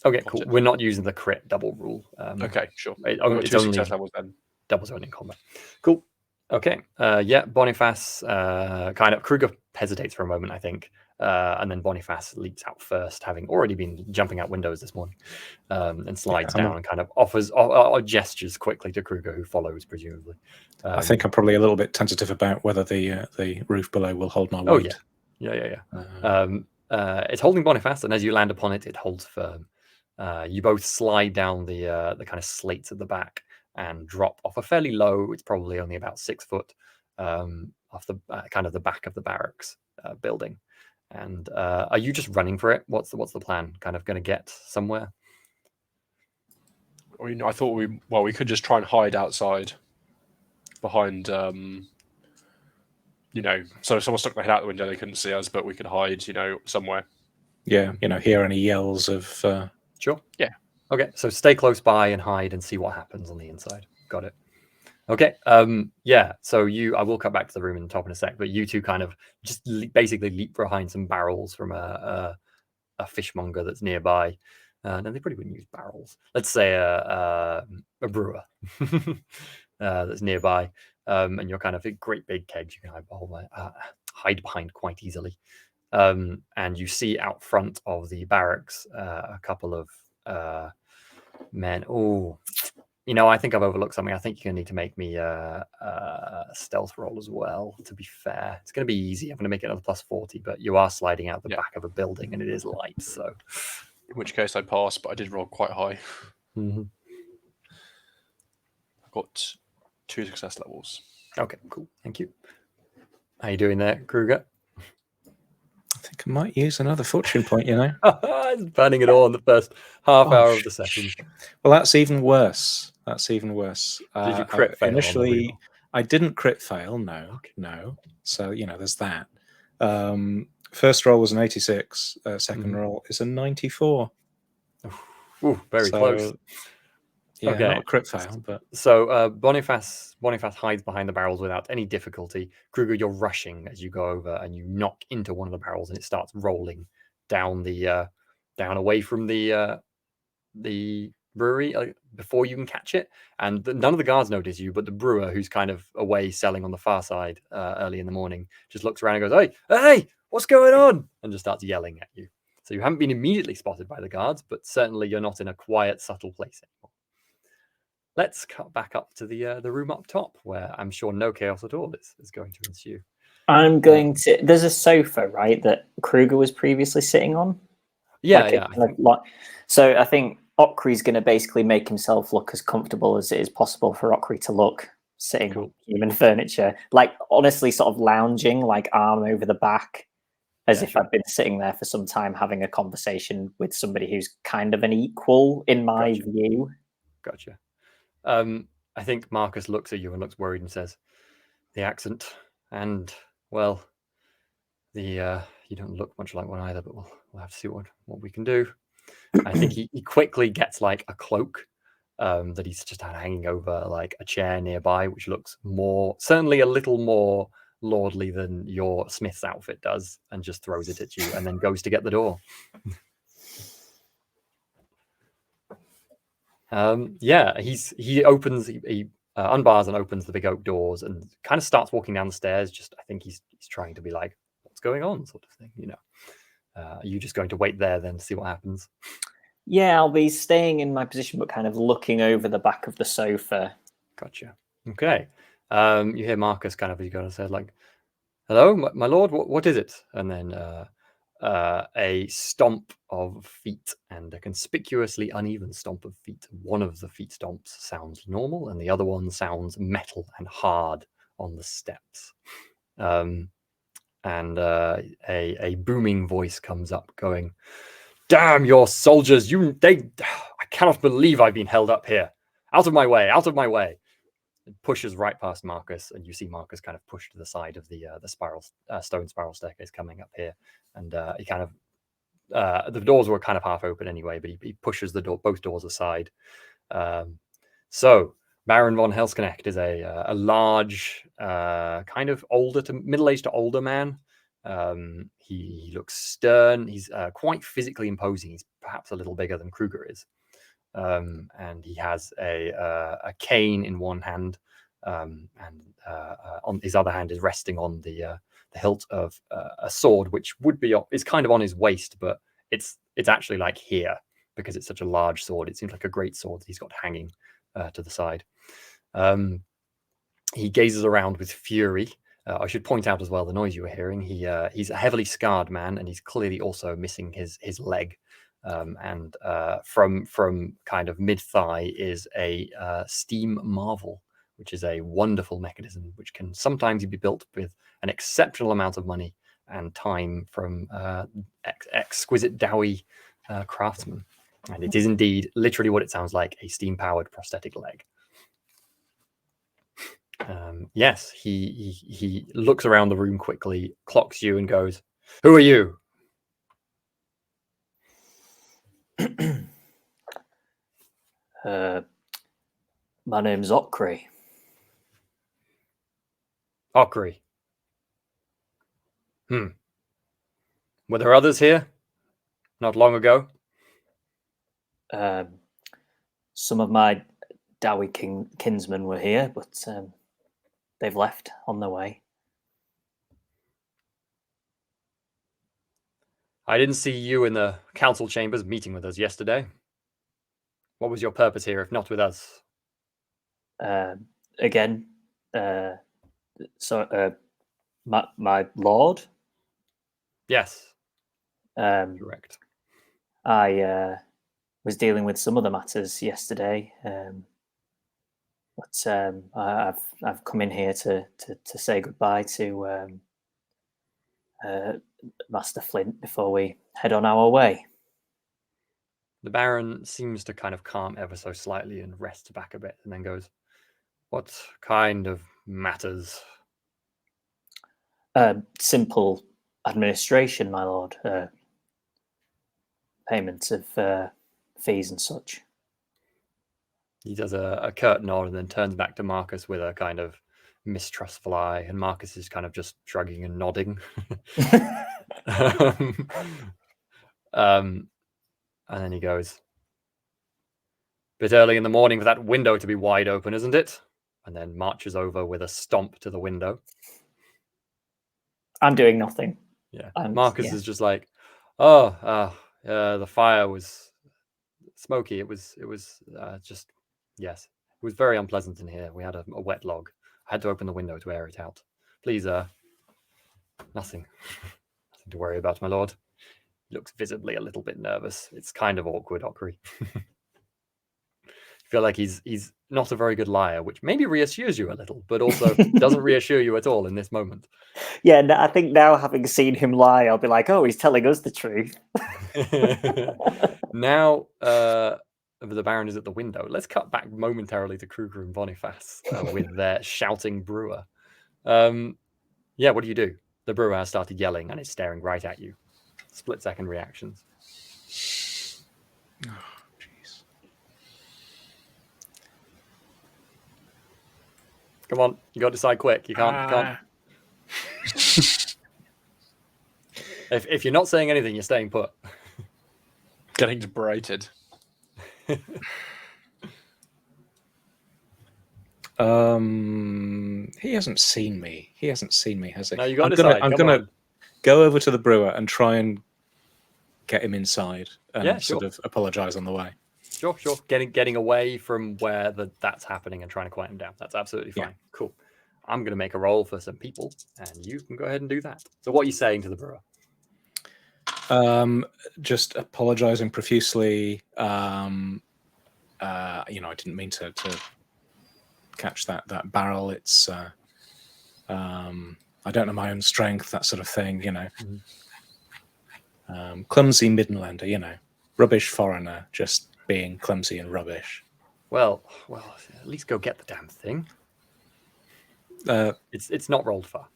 Okay, cool. We're not using the crit double rule. Okay, sure. It's only levels then. Doubles only in combat. Cool. Okay. Boniface kind of Kruger hesitates for a moment, I think, and then Boniface leaps out first, having already been jumping out windows this morning, and slides down and kind of offers gestures quickly to Kruger, who follows presumably. I think I'm probably a little bit tentative about whether the roof below will hold my weight. It's holding Boniface, and as you land upon it, it holds firm. You both slide down the kind of slates at the back and drop off a fairly low. It's probably only about 6 foot off the kind of the back of the barracks building. And are you just running for it? What's the plan? Kind of going to get somewhere? I thought we could just try and hide outside behind. So if someone stuck their head out the window, they couldn't see us, but we could hide. Somewhere. Yeah, hear any yells of. Sure. Yeah. Okay, so stay close by and hide and see what happens on the inside. Got it. Okay. So I will cut back to the room in the top in a sec, but you two kind of just basically leap behind some barrels from a fishmonger that's nearby. No, they probably wouldn't use barrels. Let's say a brewer that's nearby, and you're kind of great big kegs you can hide behind quite easily. And you see out front of the barracks a couple of men. Oh, I think I've overlooked something. I think you're going to need to make me a stealth roll as well, to be fair. It's going to be easy. I'm going to make it another plus 40, but you are sliding out the back of a building and it is light. So, in which case I passed, but I did roll quite high. Mm-hmm. I've got 2 success levels. Okay, cool. Thank you. How you doing there, Kruger? I think I might use another fortune point, It's burning it all in the first half hour of the session. Well, that's even worse. Did you crit fail? Initially, I didn't crit fail. No. So, there's that. First roll was an 86. Second roll is a 94. Ooh, very close. Yeah, okay. Not a crit fail, but so Boniface hides behind the barrels without any difficulty. Kruger, you're rushing as you go over and you knock into one of the barrels and it starts rolling down down away from the brewery before you can catch it. And none of the guards notice you, but the brewer, who's kind of away selling on the far side early in the morning, just looks around and goes, "Hey, what's going on?" and just starts yelling at you. So you haven't been immediately spotted by the guards, but certainly you're not in a quiet, subtle place anymore. Let's cut back up to the room up top, where I'm sure no chaos at all is going to ensue. I'm going to. There's a sofa, right, that Kruger was previously sitting on. Yeah. So I think Okri's going to basically make himself look as comfortable as it is possible for Okri to look, sitting on human furniture, like honestly, sort of lounging, like arm over the back, as Yeah, if sure. I've been sitting there for some time having a conversation with somebody who's kind of an equal in my Gotcha. view. Gotcha. I think Marcus looks at you and looks worried and says, "The accent, and well, the you don't look much like one either, but we'll have to see what we can do." I think he quickly gets like a cloak that he's just had hanging over like a chair nearby, which looks certainly a little more lordly than your Smith's outfit does, and just throws it at you and then goes to get the door. Yeah, he unbars and opens the big oak doors and kind of starts walking down the stairs. Just I think he's trying to be like, what's going on, sort of thing, you know. Are you just going to wait there then to see what happens? Yeah, I'll be staying in my position, but kind of looking over the back of the sofa. Gotcha. Okay. You hear Marcus kind of, he's going to say like, "Hello, my lord, what is it?" And then a stomp of feet, and a conspicuously uneven stomp of feet. One of the feet stomps sounds normal, and the other one sounds metal and hard on the steps. And a booming voice comes up, going, "Damn your soldiers! I cannot believe I've been held up here. Out of my way! Out of my way!" It pushes right past Marcus, and you see Marcus kind of push to the side of the stone spiral staircase coming up here, and he kind of the doors were kind of half open anyway, but he pushes both doors aside. So Baron von Helsknecht is a large, kind of middle-aged to older man. He looks stern. He's quite physically imposing. He's perhaps a little bigger than Kruger is. And he has a cane in one hand, and on his other hand is resting on the hilt of a sword, which is kind of on his waist, but it's actually like here because it's such a large sword. It seems like a great sword that he's got hanging to the side. He gazes around with fury. I should point out as well the noise you were hearing. He's a heavily scarred man, and he's clearly also missing his leg. And from kind of mid-thigh is a steam marvel, which is a wonderful mechanism which can sometimes be built with an exceptional amount of money and time from exquisite Dowie craftsmen. And it is indeed literally what it sounds like, a steam-powered prosthetic leg. Yes, he looks around the room quickly, clocks you, and goes, "Who are you?" My name's Okri. Okri. Were there others here? Not long ago? Some of my Dowie kinsmen were here, but they've left on their way. I didn't see you in the council chambers meeting with us yesterday. What was your purpose here, if not with us? Again, my lord? Yes, correct. correct. I was dealing with some other matters yesterday, but I've come in here to say goodbye to Master Flint before we head on our way. The Baron seems to kind of calm ever so slightly and rests back a bit, and then goes, "What kind of matters?" Simple administration, my lord. Payments of fees and such. He does a curt nod and then turns back to Marcus with a kind of mistrustful eye, and Marcus is kind of just shrugging and nodding. And then he goes, "Bit early in the morning for that window to be wide open, isn't it?" And then marches over with a stomp to the window. I'm doing nothing. Yeah. And, Marcus is just like, the fire was smoky. It was just, yes, it was very unpleasant in here. We had a wet log. I had to open the window to air it out. Please, nothing to worry about, my lord. He looks visibly a little bit nervous. It's kind of awkward, Okri. feel like he's not a very good liar, which maybe reassures you a little, but also doesn't reassure you at all in this moment. Yeah, I think now having seen him lie, I'll be like, oh, he's telling us the truth. Now, the Baron is at the window. Let's cut back momentarily to Kruger and Boniface with their shouting brewer. Yeah, what do? The brewer has started yelling and is staring right at you. Split-second reactions. Oh, jeez. Come on, you got to decide quick. You can't. If you're not saying anything, you're staying put. Getting berated. He hasn't seen me. He hasn't seen me, has he? No, you got to decide. I'm gonna go over to the brewer and try and get him inside and sort of apologize on the way. Sure. Getting away from where that's happening and trying to quiet him down. That's absolutely fine. Yeah. Cool. I'm going to make a roll for some people, and you can go ahead and do that. So what are you saying to the brewer? Just apologizing profusely. I didn't mean to catch that barrel. It's I don't know my own strength, that sort of thing, clumsy Midlander, rubbish foreigner, just being clumsy and rubbish. Well, at least go get the damn thing. It's not rolled far.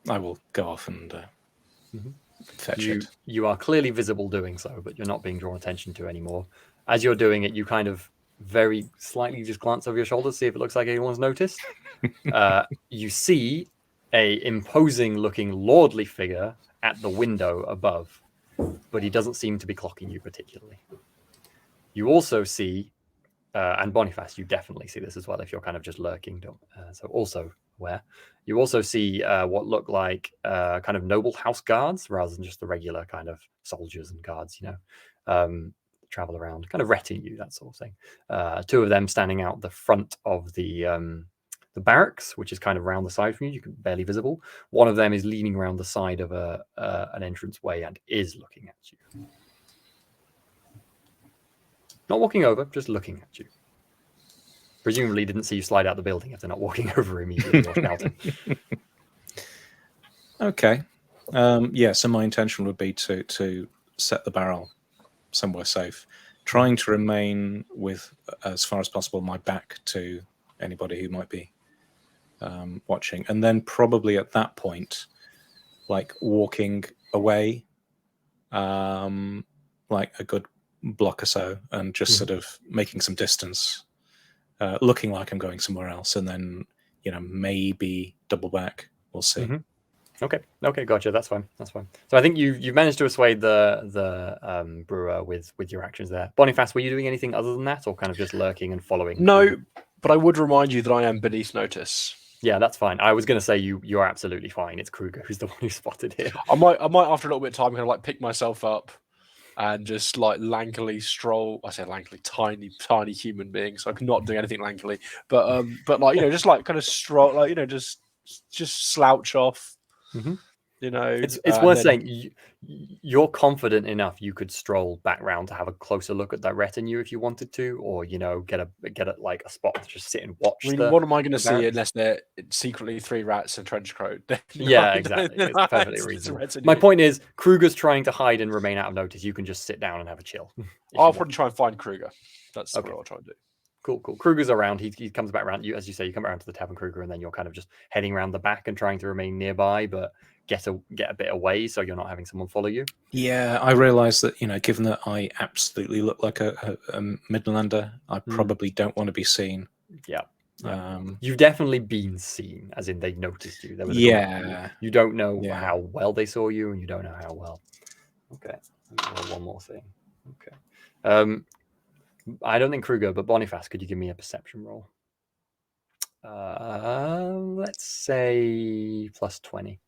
I will go off and fetch it. You are clearly visible doing so, but you're not being drawn attention to anymore. As you're doing it, you kind of very slightly just glance over your shoulder to see if it looks like anyone's noticed. You see a imposing looking lordly figure at the window above, but he doesn't seem to be clocking you particularly. You also see, and Boniface, you definitely see this as well if you're kind of just lurking. So also aware. You also see what look like kind of noble house guards rather than just the regular kind of soldiers and guards, travel around, kind of retinue, that sort of thing. Two of them standing out the front of the barracks, which is kind of around the side from you. You can barely visible. One of them is leaning around the side of an entranceway and is looking at you. Not walking over, just looking at you. Presumably didn't see you slide out the building if they're not walking over immediately or shouting. Okay. So my intention would be to set the barrel somewhere safe, trying to remain with, as far as possible, my back to anybody who might be watching. And then probably at that point, like walking away, like a good block or so, and just sort of making some distance, looking like I'm going somewhere else, and then maybe double back. We'll see. Okay, gotcha. That's fine. So I think you managed to assuade the brewer with your actions there. Boniface, were you doing anything other than that, or kind of just lurking and following? No, but I would remind you that I am beneath notice. Yeah, that's fine. I was going to say you're absolutely fine. It's Kruger who's the one who spotted him. I might after a little bit of time kind of like pick myself up and just like lankily stroll. I say lankily, tiny human being, so I'm not doing anything lankily. But like just like kind of stroll, like just slouch off. It's worth saying you're confident enough you could stroll back round to have a closer look at that retinue if you wanted to, or get a like a spot to just sit and watch. I mean, what am I going to see unless they're secretly 3 rats and trench coat? Yeah, exactly. It's perfectly reasonable. My point is, Kruger's trying to hide and remain out of notice. You can just sit down and have a chill. I'll probably try and find Kruger. That's what I'll try and do. Cool. Kruger's around. He comes back around. You, as you say, you come around to the tavern, Kruger, and then you're kind of just heading around the back and trying to remain nearby, but get a bit away so you're not having someone follow you. Yeah, I realise that given that I absolutely look like a Midlander, I probably don't want to be seen. Yeah. You've definitely been seen, as in they noticed you. There was you don't know how well they saw you, and you don't know how well. Okay. One more thing. Okay. I don't think Kruger, but Boniface, could you give me a perception roll? Let's say plus 20.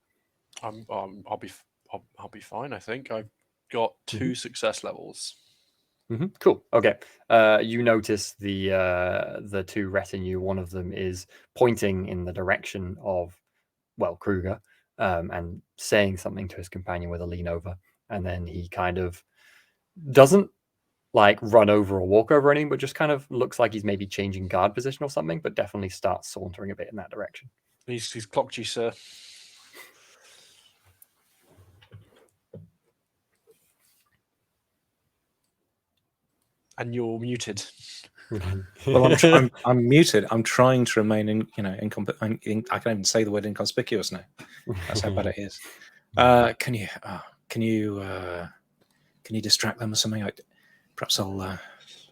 I'll be fine. I think I've got 2 success levels. Cool. Okay. You notice the 2 retinue. One of them is pointing in the direction of Kruger, and saying something to his companion with a lean over, and then he kind of doesn't like run over or walk over anything, but just kind of looks like he's maybe changing guard position or something, but definitely starts sauntering a bit in that direction. He's clocked you, sir. And you're muted. Well, I'm muted. I'm trying to remain I can't even say the word inconspicuous now. That's how bad it is. Can you distract them or something? Perhaps I'll.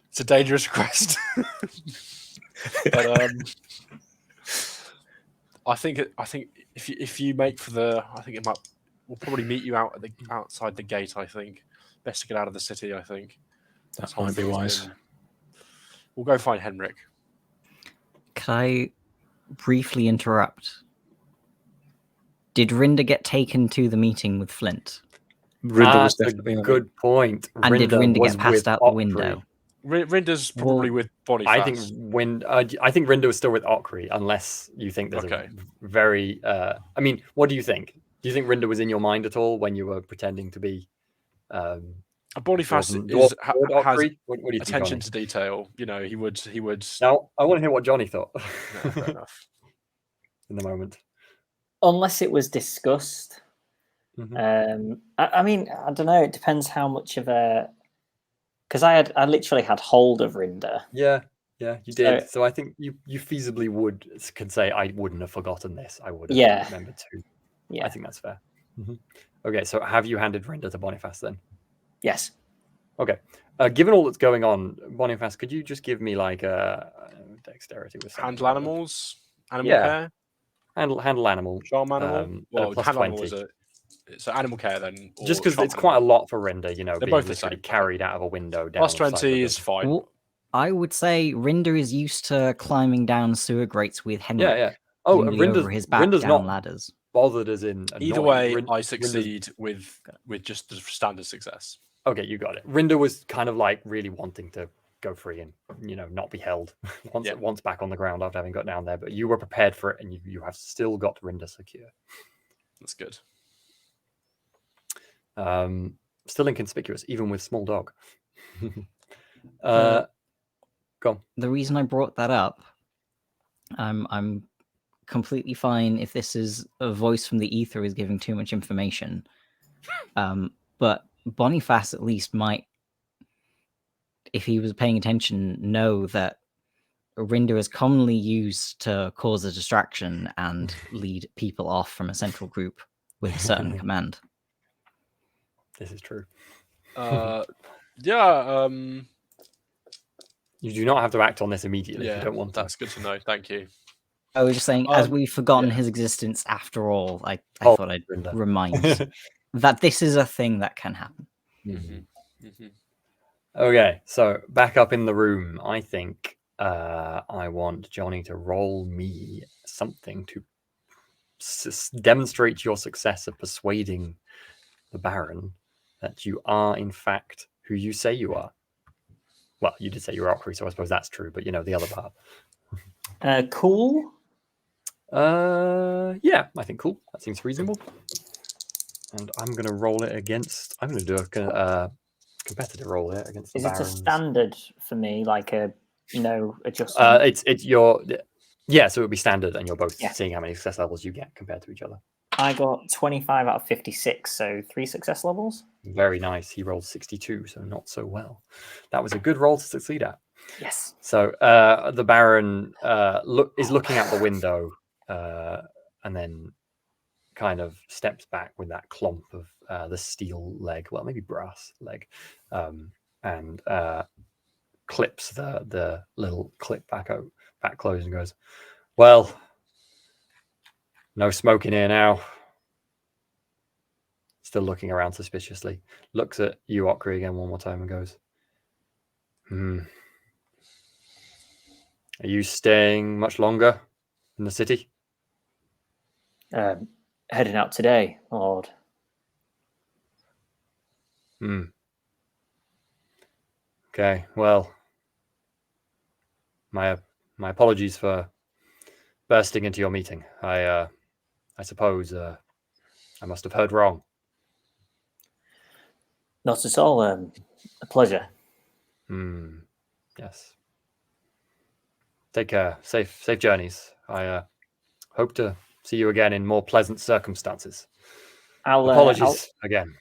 It's a dangerous request. But I think if you make for we'll probably meet you outside the gate. I think best to get out of the city. I think that might be wise. We'll go find Henrik. Could I briefly interrupt? Did Rinda get taken to the meeting with Flint? Rinda was That's definitely a good point. And did Rinda get passed out the Ockery. window? Rinda's probably with Boniface. I think Rinda was still with Ockery, unless you think there's a very. I mean, what do you think? Do you think Rinda was in your mind at all when you were pretending to be? Boniface has what do you attention think, to detail. You know, he would. Now, I want to hear what Jonny thought. No, fair enough. In the moment, unless it was discussed. Mm-hmm. I mean, I don't know. It depends how much of a. Because I literally had hold of Rinda. Yeah, you did. So I think you feasibly can say I wouldn't have forgotten this. I would have remembered too. Yeah, I think that's fair. Mm-hmm. Okay, so have you handed Rinda to Boniface then? Yes. Okay. Given all that's going on, Boniface, could you just give me like a dexterity with handle animals, animal care, handle animal, charm animal. Well, plus handle 20. Animal so animal care then. Just because it's quite a lot for Rinda, you know, they're being both literally carried out of a window. Down plus 20 is fine. Well, I would say Rinda is used to climbing down sewer grates with Henrik. Yeah. Oh, over his back Rinda's down not ladders. Bothered as in annoyed. Either way, I succeed with just the standard success. Okay, you got it. Rinda was kind of like really wanting to go free and not be held once back on the ground after having got down there, but you were prepared for it and you have still got Rinda secure. That's good. Still inconspicuous, even with small dog. Go on. The reason I brought that up, I'm completely fine if this is a voice from the ether is giving too much information. But Boniface at least might, if he was paying attention, know that Rinda is commonly used to cause a distraction and lead people off from a central group with a certain command. This is true. You do not have to act on this immediately if you don't want to. That's good to know. Thank you. I was just saying, as we've forgotten his existence after all, I thought I'd remind that this is a thing that can happen. Mm-hmm. Mm-hmm. Okay, so back up in the room, I think I want Jonny to roll me something to demonstrate your success of persuading the Baron that you are, in fact, who you say you are. Well, you did say you're Ockery, so I suppose that's true, but the other part. Cool? Yeah, I think cool. That seems reasonable. And I'm going to roll it against... I'm going to do a competitor roll here against the Barons. Is it a standard for me, like a no adjustment? It's your... Yeah, so it would be standard, and you're both seeing how many success levels you get compared to each other. I got 25 out of 56, so 3 success levels. Very nice. He rolled 62, so not so well. That was a good roll to succeed at. Yes. So the Baron is looking out the window and then kind of steps back with that clomp of the steel leg, well, maybe brass leg, and clips the little clip back closed and goes, well, no smoking here now. Still looking around suspiciously. Looks at you, Ockery, again one more time and goes, Are you staying much longer in the city? Heading out today, Lord. Okay, well, my apologies for bursting into your meeting. I suppose I must have heard wrong. Not at all. A pleasure. Yes. Take care. Safe journeys. I hope to see you again in more pleasant circumstances. Apologies again.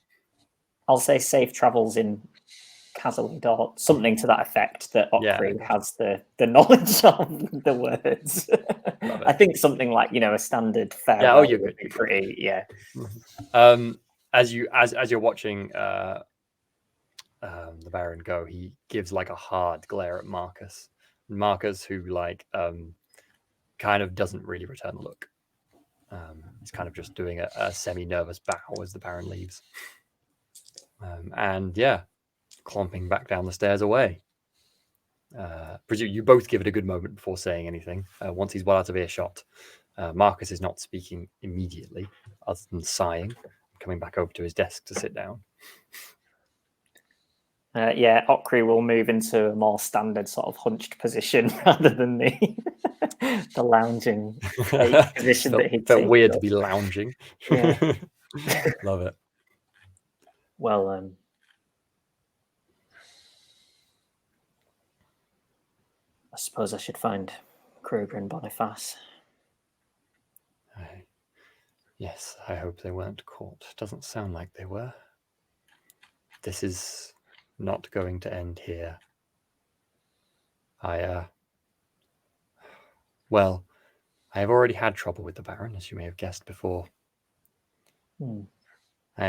I'll say safe travels in Kazalid or something to that effect, that Okri has the knowledge of the words. I think something like, a standard farewell would be pretty, yeah. As you're watching the Baron go, he gives like a hard glare at Marcus. Marcus, who kind of doesn't really return the look. He's kind of just doing a semi-nervous bow as the Baron leaves. And clomping back down the stairs away. Presume you both give it a good moment before saying anything. Once he's well out of earshot, Marcus is not speaking immediately, other than sighing, coming back over to his desk to sit down. Okri will move into a more standard sort of hunched position rather than the lounging position that he felt weird to be lounging. Yeah. Love it. Well, I suppose I should find Kruger and Boniface. Yes, I hope they weren't caught. Doesn't sound like they were. This is not going to end here. I have already had trouble with the Baron, as you may have guessed before. I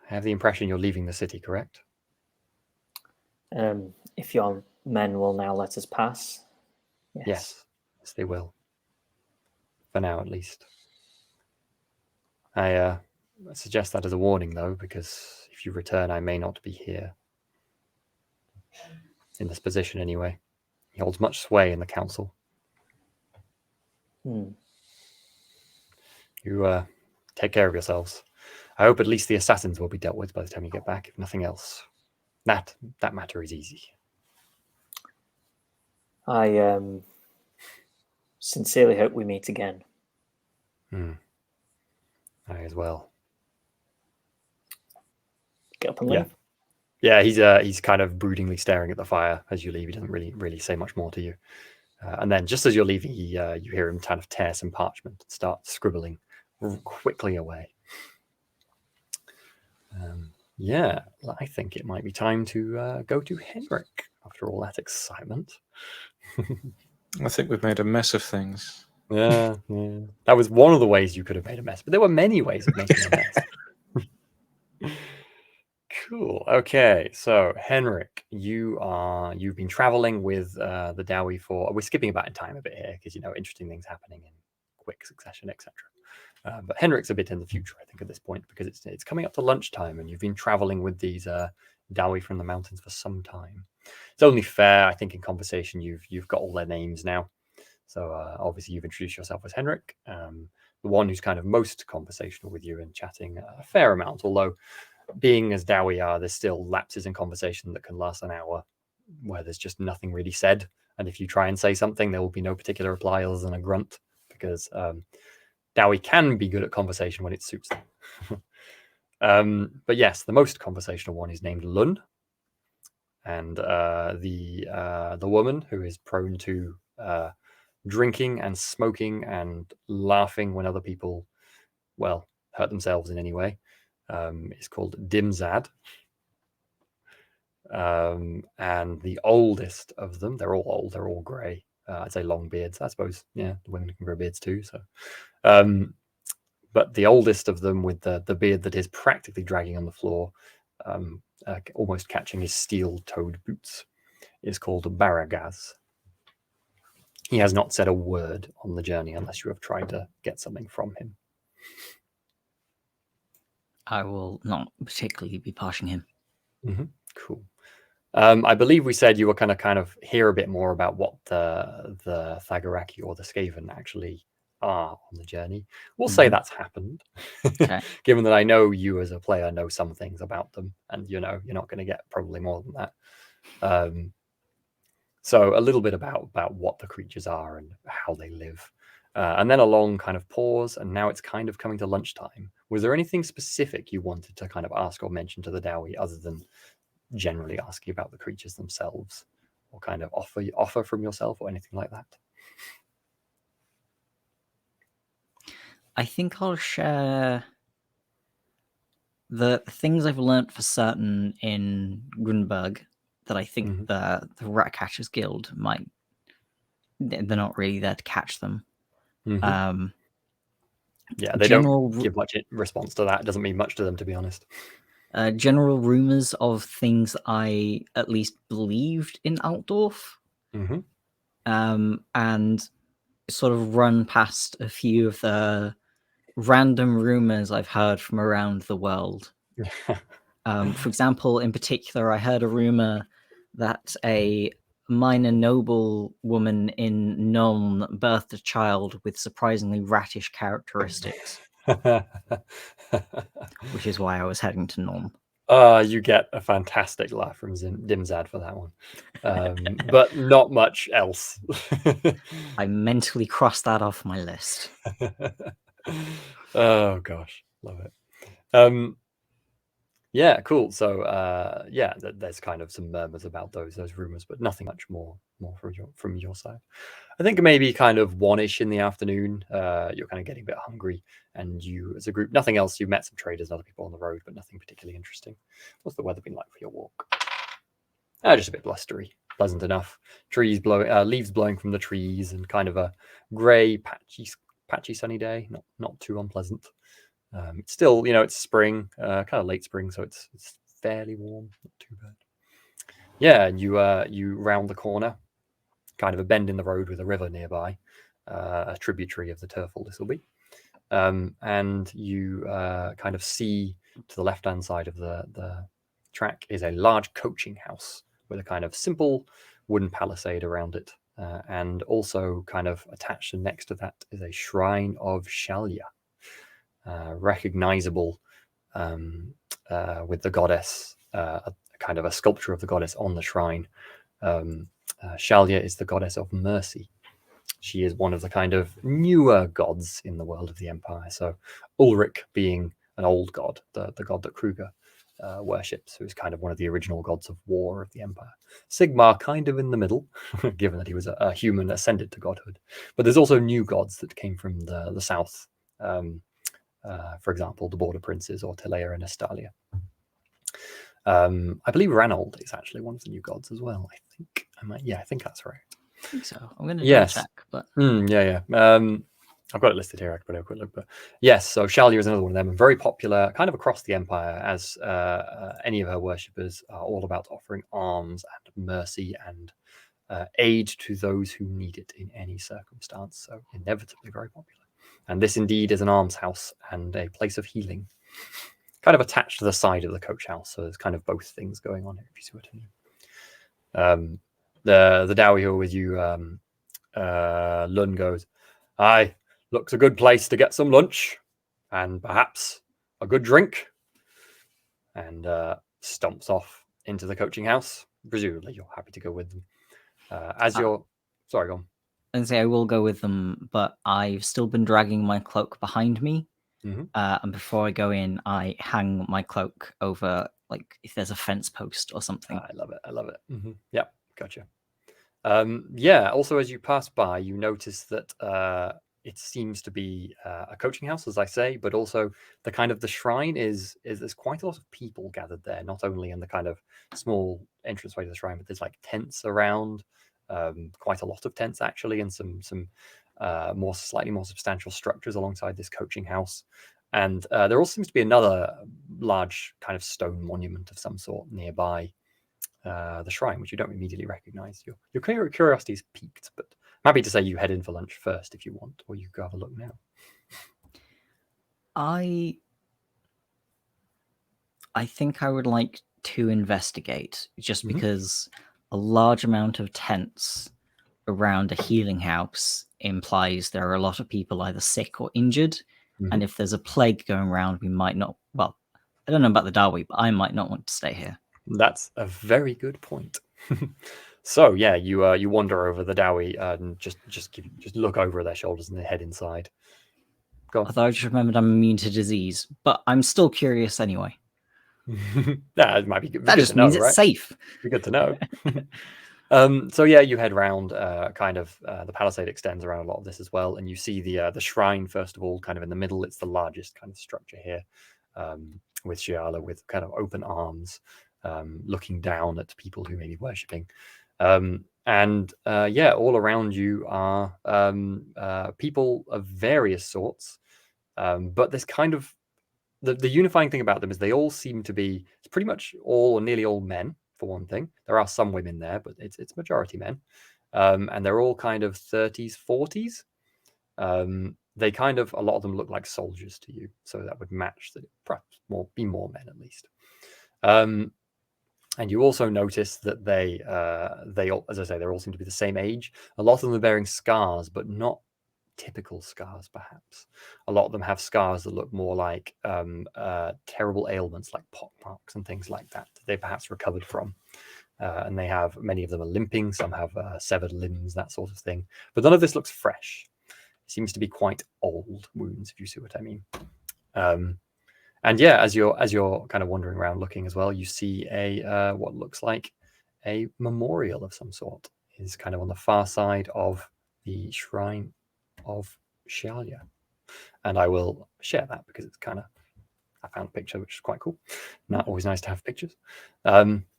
have the impression you're leaving the city, correct? If your men will now let us pass. Yes, they will. For now, at least. I suggest that as a warning, though, because if you return, I may not be here. In this position, anyway. He holds much sway in the council. You take care of yourselves. I hope at least the assassins will be dealt with by the time you get back, if nothing else. That matter is easy. I sincerely hope we meet again. I as well. Get up and leave. Yeah, he's kind of broodingly staring at the fire as you leave. He doesn't really say much more to you. And then just as you're leaving, you hear him kind of tear some parchment and start scribbling quickly away. I think it might be time to go to Henrik after all that excitement. I think we've made a mess of things. Yeah. That was one of the ways you could have made a mess, but there were many ways of making a mess. Cool. Okay, so Henrik, you've been traveling with the Dowie for. We're skipping about in time a bit here because interesting things happening in quick succession, etc. But Henrik's a bit in the future, I think, at this point because it's coming up to lunchtime, and you've been traveling with these Dowie from the mountains for some time. It's only fair, I think, in conversation you've got all their names now. So obviously you've introduced yourself as Henrik, the one who's kind of most conversational with you and chatting a fair amount, although being as Dowie are, there's still lapses in conversation that can last an hour where there's just nothing really said. And if you try and say something, there will be no particular reply other than a grunt because Dowie can be good at conversation when it suits them. But yes, the most conversational one is named Lund. And the woman who is prone to drinking and smoking and laughing when other people, hurt themselves in any way, is called Dimzad. And the oldest of them, they're all old, they're all grey. I'd say long beards, I suppose. Yeah, the women can grow beards too. So, but the oldest of them with the beard that is practically dragging on the floor, almost catching his steel-toed boots, is called Baragaz. He has not said a word on the journey unless you have tried to get something from him. I will not particularly be pushing him. Cool. I believe we said you were kind of hear a bit more about what the Thagaraki or the Skaven actually are on the journey. We'll say that's happened. Okay. Given that I know you as a player know some things about them, and you're not going to get probably more than that. So a little bit about what the creatures are and how they live. And then a long kind of pause, and now it's kind of coming to lunchtime. Was there anything specific you wanted to kind of ask or mention to the Dowie other than generally ask you about the creatures themselves, or kind of offer from yourself or anything like that? I think I'll share the things I've learnt for certain in Grunberg that I think the Ratcatchers Guild might. They're not really there to catch them. Yeah, they don't give much response to that. It doesn't mean much to them, to be honest. General rumors of things I at least believed in Altdorf, and sort of run past a few of the random rumors I've heard from around the world. For example, in particular, I heard a rumor that a minor noble woman in Nuln birthed a child with surprisingly rattish characteristics, which is why I was heading to Nuln. You get a fantastic laugh from Dimzad for that one, but not much else. I mentally crossed that off my list. Oh gosh, love it. Yeah, cool. So yeah, there's kind of some murmurs about those rumors, but nothing much more from your side. I think maybe kind of 1-ish in the afternoon. You're kind of getting a bit hungry, and you, as a group, nothing else. You met some traders and other people on the road, but nothing particularly interesting. What's the weather been like for your walk? Just a bit blustery, pleasant enough. Trees blowing, leaves blowing from the trees, and kind of a grey, patchy sunny day. Not too unpleasant. It's still, it's spring, kind of late spring, so it's fairly warm, not too bad. Yeah, and you round the corner, kind of a bend in the road with a river nearby, a tributary of the Turfel this will be, and you kind of see to the left-hand side of the track is a large coaching house with a kind of simple wooden palisade around it, and also kind of attached and next to that is a shrine of Shalya. Recognizable with the goddess, kind of a sculpture of the goddess on the shrine. Shalya is the goddess of mercy. She is one of the kind of newer gods in the world of the Empire. So Ulrich being an old god, the god that Kruger worships, who is kind of one of the original gods of war of the Empire. Sigmar kind of in the middle, given that he was a human ascended to godhood. But there's also new gods that came from the south. For example, the Border Princes, or Telea and Estalia. I believe Ranald is actually one of the new gods as well. I think that's right. I think so. I'm going to double check, but yeah. I've got it listed here. I can put a quick look, but yes. So Shalya is another one of them, and very popular, kind of across the Empire, as any of her worshippers are all about offering alms and mercy and aid to those who need it in any circumstance. So inevitably very popular. And this indeed is an almshouse and a place of healing, kind of attached to the side of the coach house. So there's kind of both things going on here, if you see what I mean. The Dowie who with you, Lund goes, "Aye, looks a good place to get some lunch and perhaps a good drink," and stomps off into the coaching house. Presumably you're happy to go with them. Sorry, go on. And say I will go with them, but I've still been dragging my cloak behind me. And before I go in, I hang my cloak over, like, if there's a fence post or something. I love it. Yep, gotcha. Yeah, also as you pass by, you notice that it seems to be a coaching house, as I say, but also the kind of the shrine is there's quite a lot of people gathered there, not only in the kind of small entranceway to the shrine, but there's like tents around. Quite a lot of tents actually, and some slightly more substantial structures alongside this coaching house. And there also seems to be another large kind of stone monument of some sort nearby the shrine, which you don't immediately recognize. Your curiosity is piqued, but I'm happy to say you head in for lunch first if you want, or you can go have a look now. I think I would like to investigate, just because a large amount of tents around a healing house implies there are a lot of people either sick or injured. And if there's a plague going around, we might not, well, I don't know about the Darwi, but I might not want to stay here. That's a very good point. So yeah, you wander over the Dowie and just look over their shoulders and then head inside. Go on. Although I just remembered I'm immune to disease, but I'm still curious anyway. Nah, it might be good. That Good just to know, means it's right? safe. Be good to know. So yeah, you head round. The palisade extends around a lot of this as well, and you see the shrine first of all, kind of in the middle. It's the largest kind of structure here, with Shiala with kind of open arms, looking down at people who may be worshipping. Yeah, all around you are people of various sorts, but there's kind of the unifying thing about them is they all seem to be pretty much all or nearly all men. For one thing, there are some women there, but it's majority men, and they're all kind of 30s, 40s. They kind of, a lot of them look like soldiers to you, so that would match that. Perhaps be more men at least. And you also notice that they all, as I say, they all seem to be the same age. A lot of them are bearing scars, but not typical scars, perhaps. A lot of them have scars that look more like terrible ailments, like pockmarks and things like that they perhaps recovered from. And they have, many of them are limping, some have severed limbs, that sort of thing. But none of this looks fresh. It seems to be quite old wounds, if you see what I mean. And yeah, as you're kind of wandering around looking as well, you see a what looks like a memorial of some sort. Is kind of on the far side of the shrine of Shalia, and I will share that because it's kind of, I found a picture which is quite cool. Not always nice to have pictures.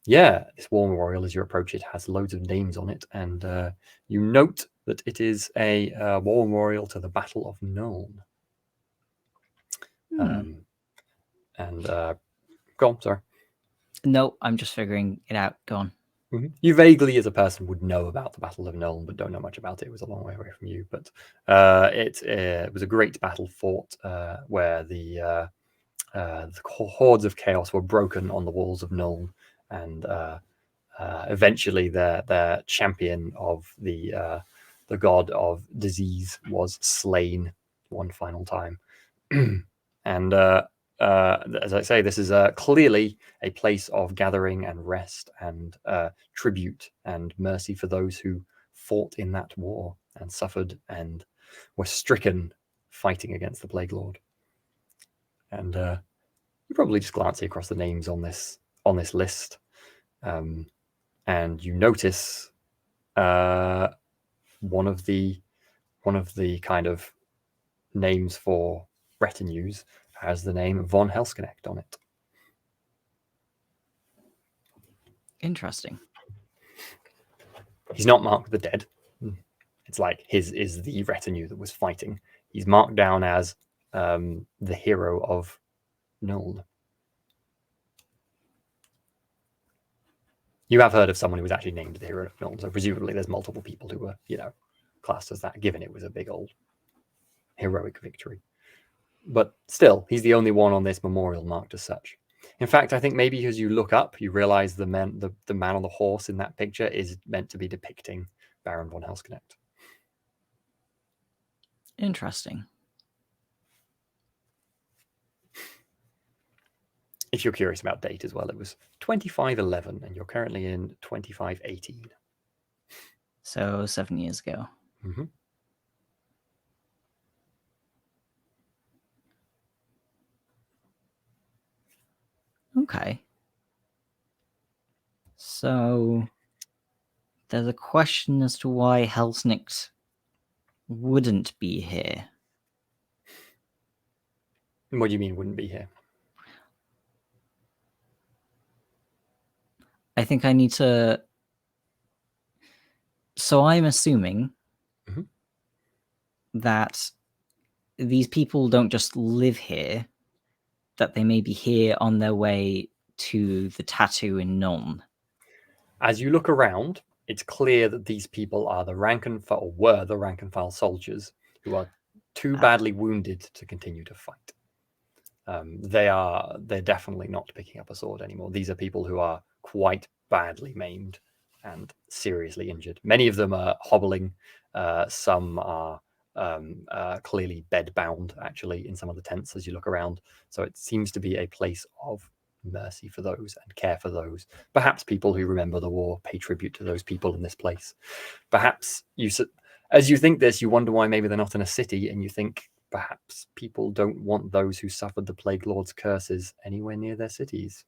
Yeah, this war memorial, as you approach it, has loads of names on it, and you note that it is a war memorial to the Battle of Nuln. Go on, sorry. No, I'm just figuring it out. Go on. You vaguely, as a person, would know about the Battle of Nuln, but don't know much about it. It was a long way away from you. But it was a great battle fought where the hordes of chaos were broken on the walls of Nuln, and eventually their champion of the god of disease was slain one final time. And as I say, this is clearly a place of gathering and rest and tribute and mercy for those who fought in that war and suffered and were stricken fighting against the Plague Lord. And you probably just glance across the names on this list, and you notice one of the kind of names for retinues has the name von Helsknecht on it. Interesting. He's not marked with the dead. It's like his is the retinue that was fighting. He's marked down as the hero of Nuln. You have heard of someone who was actually named the hero of Nuln, so presumably there's multiple people who were, classed as that, given it was a big old heroic victory. But still, he's the only one on this memorial marked as such. In fact, I think maybe as you look up, you realize the man on the horse in that picture is meant to be depicting Baron von Helsknecht. Interesting. If you're curious about date as well, it was 2511, and you're currently in 2518. So 7 years ago. Mm-hmm. Okay. So there's a question as to why Helsknecht wouldn't be here. What do you mean wouldn't be here? I think I need to... So I'm assuming that these people don't just live here, that they may be here on their way to the tattoo in Nuln. As you look around, it's clear that these people are the rank and file, or were the rank and file soldiers who are too badly wounded to continue to fight. They're definitely not picking up a sword anymore. These are people who are quite badly maimed and seriously injured. Many of them are hobbling. Some are clearly bedbound, actually, in some of the tents as you look around. So it seems to be a place of mercy for those and care for those. Perhaps people who remember the war pay tribute to those people in this place. Perhaps as you think this, you wonder why maybe they're not in a city, and you think perhaps people don't want those who suffered the Plague Lord's curses anywhere near their cities.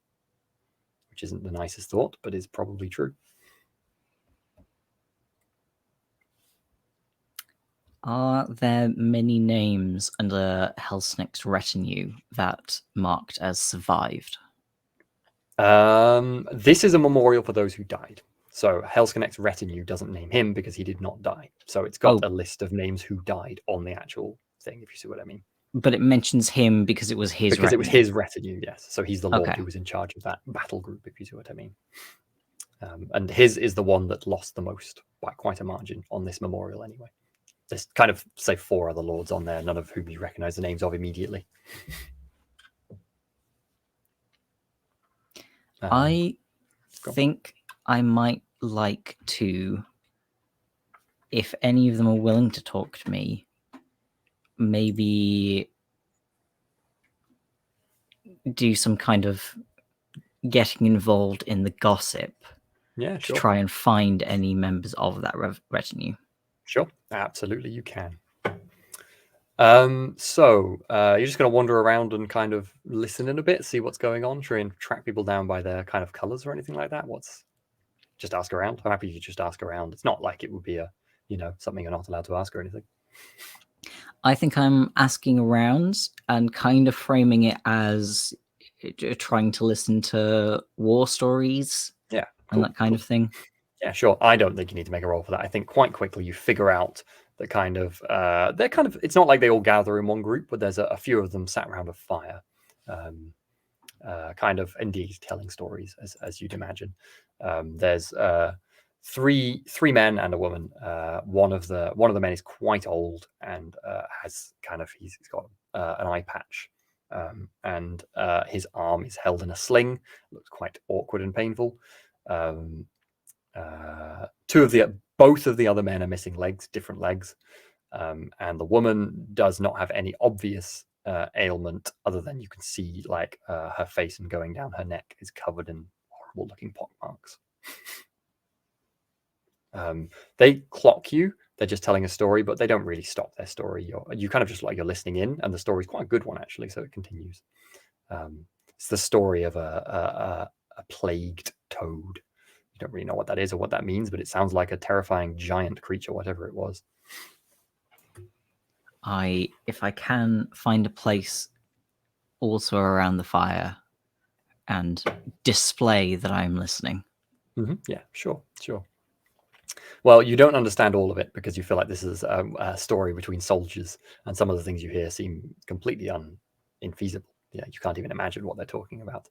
which isn't the nicest thought, but is probably true. Are there many names under Helsnick's retinue that marked as survived? This is a memorial for those who died. So Helsconnect's retinue doesn't name him because he did not die. So it's got a list of names who died on the actual thing, if you see what I mean. But it mentions him because it was his because retinue. it was his retinue, yes. So he's the lord Okay. who was in charge of that battle group, if you see what I mean. And his is the one that lost the most by quite a margin on this memorial anyway. There's kind of, say, 4 other lords on there, none of whom you recognize the names of immediately. I think I might like to, if any of them are willing to talk to me, maybe do some kind of getting involved in the gossip. Yeah, to sure. try and find any members of that retinue. Sure, absolutely you can. So you're just going to wander around and kind of listen in a bit, see what's going on, try and track people down by their kind of colors or anything like that. Just ask around. I'm happy you just ask around. It's not like it would be something you're not allowed to ask or anything. I think I'm asking around and kind of framing it as trying to listen to war stories. Yeah, and that kind of thing. Yeah, sure. I don't think you need to make a roll for that. I think quite quickly you figure out that they're kind of, it's not like they all gather in one group, but there's a few of them sat around a fire, kind of indeed telling stories as you'd imagine. There's three men and a woman. One of the men is quite old and has he's got an eye patch, and his arm is held in a sling. Looks quite awkward and painful. Both of the other men are missing legs, different legs, and the woman does not have any obvious ailment other than you can see her face and going down her neck is covered in horrible looking pock marks. They clock you. They're just telling a story, but they don't really stop their story. You kind of just you're listening in, and the story's quite a good one actually, so it continues. It's the story of a plagued toad. You don't really know what that is or what that means, but it sounds like a terrifying giant creature, whatever it was. If I can find a place also around the fire and display that I'm listening. Mm-hmm. Yeah, sure. Well, you don't understand all of it because you feel like this is a story between soldiers, and some of the things you hear seem completely infeasible. Yeah, you can't even imagine what they're talking about.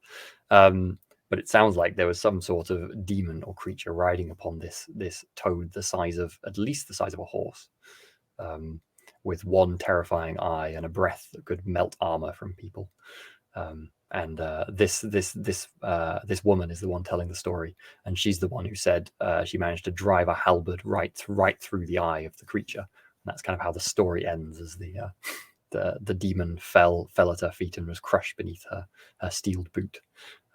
But it sounds like there was some sort of demon or creature riding upon this toad, at least the size of a horse, with one terrifying eye and a breath that could melt armor from people. And this woman is the one telling the story, and she's the one who said she managed to drive a halberd right through the eye of the creature. And that's kind of how the story ends, as the demon fell at her feet and was crushed beneath her steeled boot.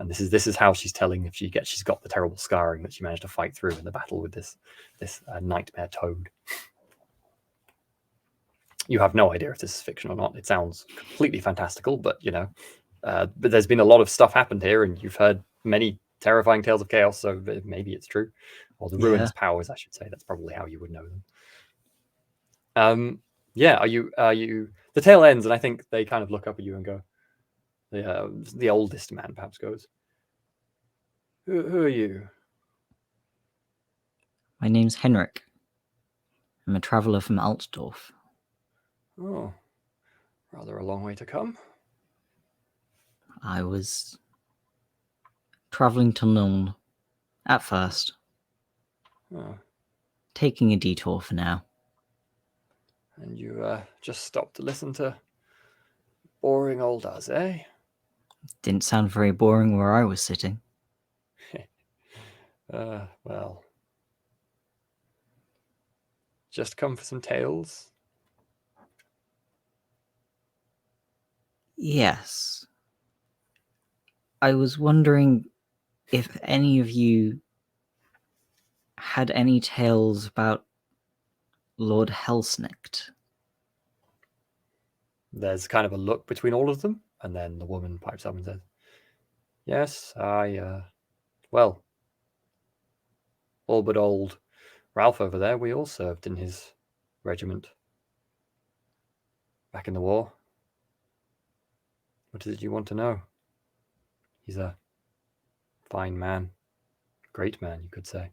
And this is how she's telling if she's got the terrible scarring that she managed to fight through in the battle with this nightmare toad. You have no idea if this is fiction or not. It sounds completely fantastical, but but there's been a lot of stuff happened here, and you've heard many terrifying tales of chaos, so maybe it's true. Or the ruinous powers, I should say. That's probably how you would know them. Are you the tale ends, and I think they kind of look up at you and go, the oldest man perhaps goes, who are you? My name's Henrik. I'm a traveller from Altdorf. Oh, rather a long way to come. I was travelling to Nuln at first. Taking a detour for now. And you just stopped to listen to boring old us, eh? Didn't sound very boring where I was sitting. Well, just come for some tales? Yes. I was wondering if any of you had any tales about Lord Helsnicht. There's kind of a look between all of them, and then the woman pipes up and says, "Yes, I Well, all but old Ralph over there, we all served in his regiment back in the war. What is it you want to know? He's a fine man. Great man, you could say.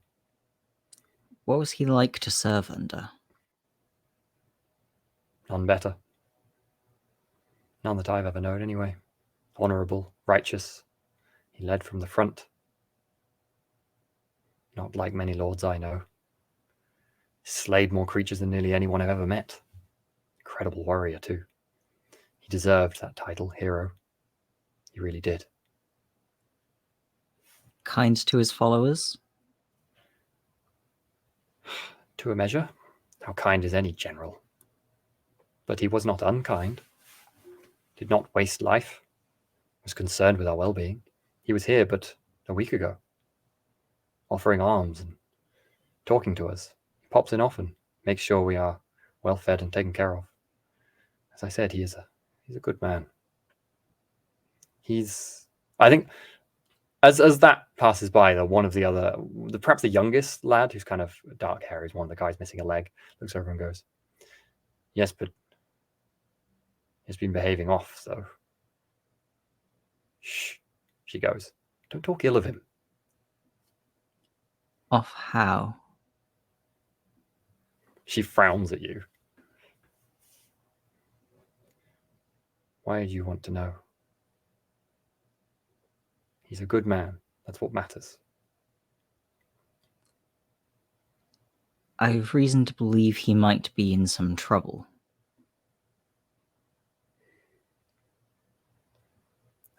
What was he like to serve under? None better. None that I've ever known, anyway. Honourable, righteous. He led from the front. Not like many lords I know. He slayed more creatures than nearly anyone I've ever met. Incredible warrior, too. He deserved that title, hero. He really did. Kind to his followers? To a measure. How kind is any general? But he was not unkind. Did not waste life. Was concerned with our well-being. He was here but a week ago, offering arms and talking to us. He pops in often, makes sure we are well fed and taken care of. As I said, he's a good man. I think, as that passes by, one of the other, perhaps the youngest lad, who's kind of dark hair, is one of the guys missing a leg, looks over and goes, "Yes, but he's been behaving off, so." "Shh," she goes. "Don't talk ill of him." Off how? She frowns at you. "Why do you want to know?" "He's a good man. That's what matters." I've reason to believe he might be in some trouble.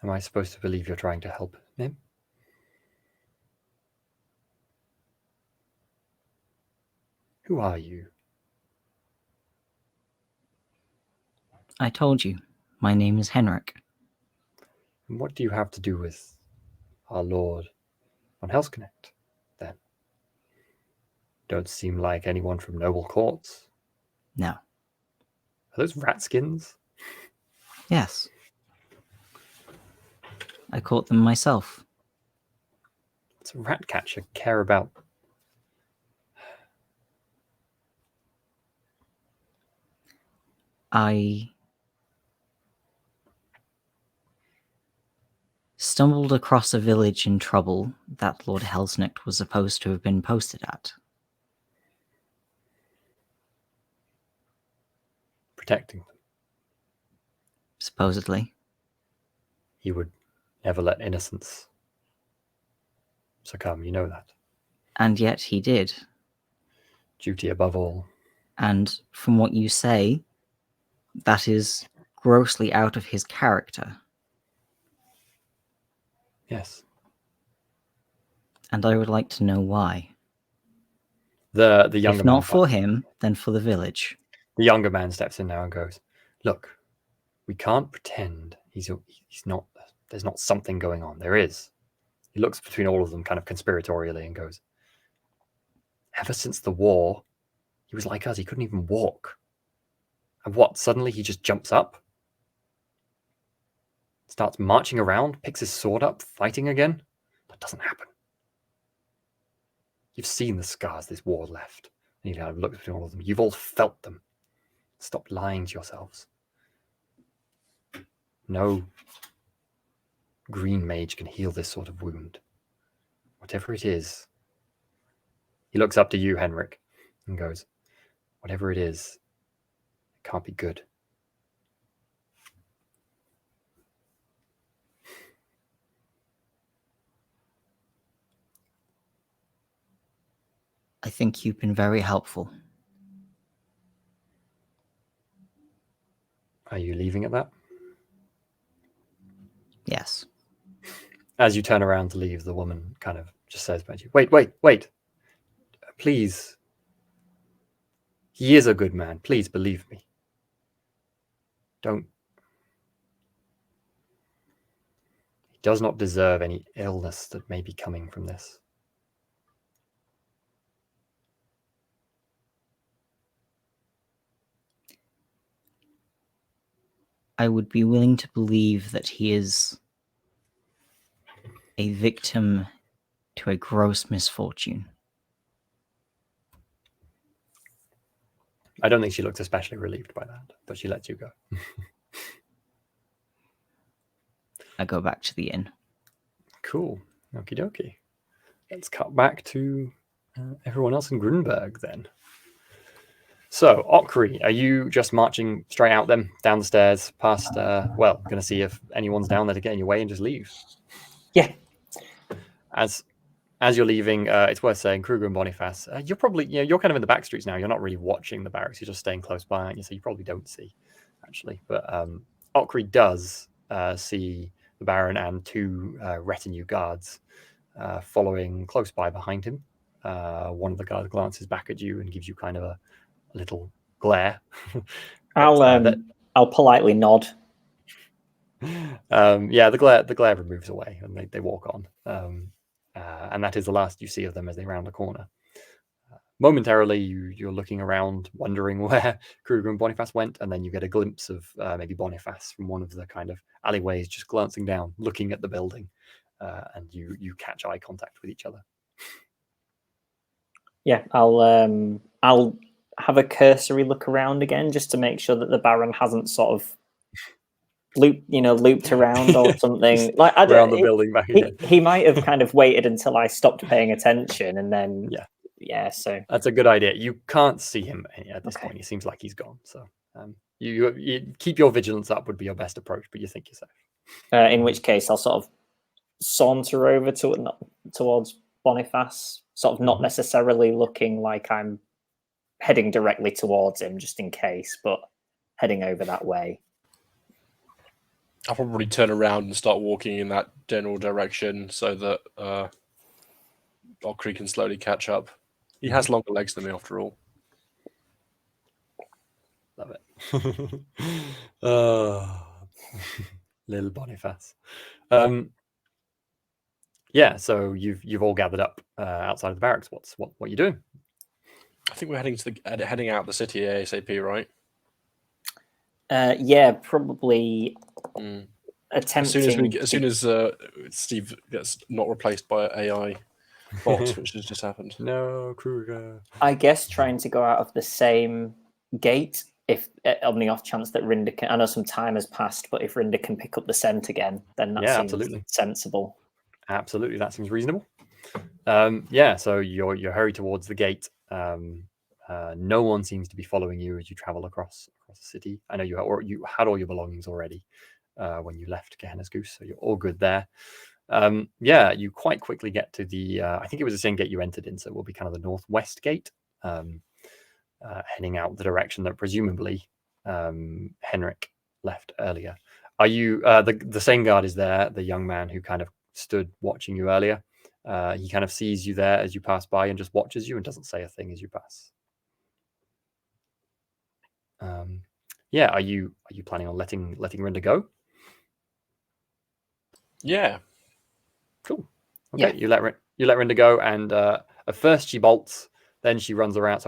Am I supposed to believe you're trying to help him? Who are you? I told you, my name is Henrik. And what do you have to do with our Lord on Hell's Connect, then? Don't seem like anyone from noble courts. No. Are those rat skins? Yes. I caught them myself. What's a rat catcher care about? I stumbled across a village in trouble that Lord Helsnicht was supposed to have been posted at. Protecting them. Supposedly. He would never let innocence succumb, you know that. And yet he did. Duty above all. And from what you say, that is grossly out of his character. Yes. And I would like to know why. The younger If not man, for him, then for the village. the younger man steps in now and goes, "Look, we can't pretend he's not. There's not something going on. There is." He looks between all of them kind of conspiratorially and goes, "Ever since the war, he was like us. He couldn't even walk. And what, suddenly he just jumps up? Starts marching around, picks his sword up, fighting again? That doesn't happen. You've seen the scars this war left." And he kind of looks between all of them. "You've all felt them. Stop lying to yourselves. No green mage can heal this sort of wound. Whatever it is." He looks up to you, Henrik, and goes, "Whatever it is, it can't be good." I think you've been very helpful. Are you leaving at that? Yes. As you turn around to leave, the woman kind of just says behind you, Wait. Please. He is a good man. Please believe me. Don't. He does not deserve any illness that may be coming from this. I would be willing to believe that he is a victim to a gross misfortune. I don't think she looked especially relieved by that, but she lets you go. I go back to the inn. Cool. Okie dokie. Let's cut back to everyone else in Grunberg then. So, Okri, are you just marching straight out them, down the stairs, past, going to see if anyone's down there to get in your way and just leave? Yeah. As you're leaving, it's worth saying, Kruger and Boniface, you're probably, you're kind of in the back streets now. You're not really watching the barracks. You're just staying close by, aren't you? So you probably don't see, actually. But Okri does see the Baron and 2 retinue guards following close by behind him. One of the guards glances back at you and gives you kind of a little glare. I'll politely nod. The glare moves away and they walk on. And that is the last you see of them as they round the corner. Momentarily, you're looking around, wondering where Kruger and Boniface went, and then you get a glimpse of maybe Boniface from one of the kind of alleyways, just glancing down, looking at the building, and you catch eye contact with each other. Yeah, I'll have a cursory look around again just to make sure that the Baron hasn't sort of looped around or something. Like around the building back again. He might have kind of waited until I stopped paying attention, and then so that's a good idea. You can't see him at this point. He seems like he's gone. So you keep your vigilance up would be your best approach, but you think you're safe. In which case, I'll sort of saunter over towards Boniface, sort of not necessarily looking like I'm heading directly towards him, just in case, but heading over that way. I'll probably turn around and start walking in that general direction so that Okri can slowly catch up. He has longer legs than me, after all. Love it. Little Boniface. So you've all gathered up outside of the barracks. What are you doing? I think we're heading out of the city ASAP, right? Probably attempting. As soon as Steve gets not replaced by an AI bot, which has just happened. No, Kruger. I guess trying to go out of the same gate, if on the off chance that Rinda can. I know some time has passed, but if Rinda can pick up the scent again, then that seems absolutely sensible. Absolutely, that seems reasonable. So you hurry towards the gate. No one seems to be following you as you travel across the city. I know you had all your belongings already when you left Gehenna's Goose, so you're all good there. You quite quickly get to the I think it was the same gate you entered in, so it will be kind of the northwest gate, heading out the direction that presumably Henrik left earlier. Are you the same guard is there, the young man who kind of stood watching you earlier? He kind of sees you there as you pass by and just watches you and doesn't say a thing as you pass. Are you planning on letting Rinda go? Yeah. Cool. Okay, you let Rinda go, and at first she bolts, then she runs around.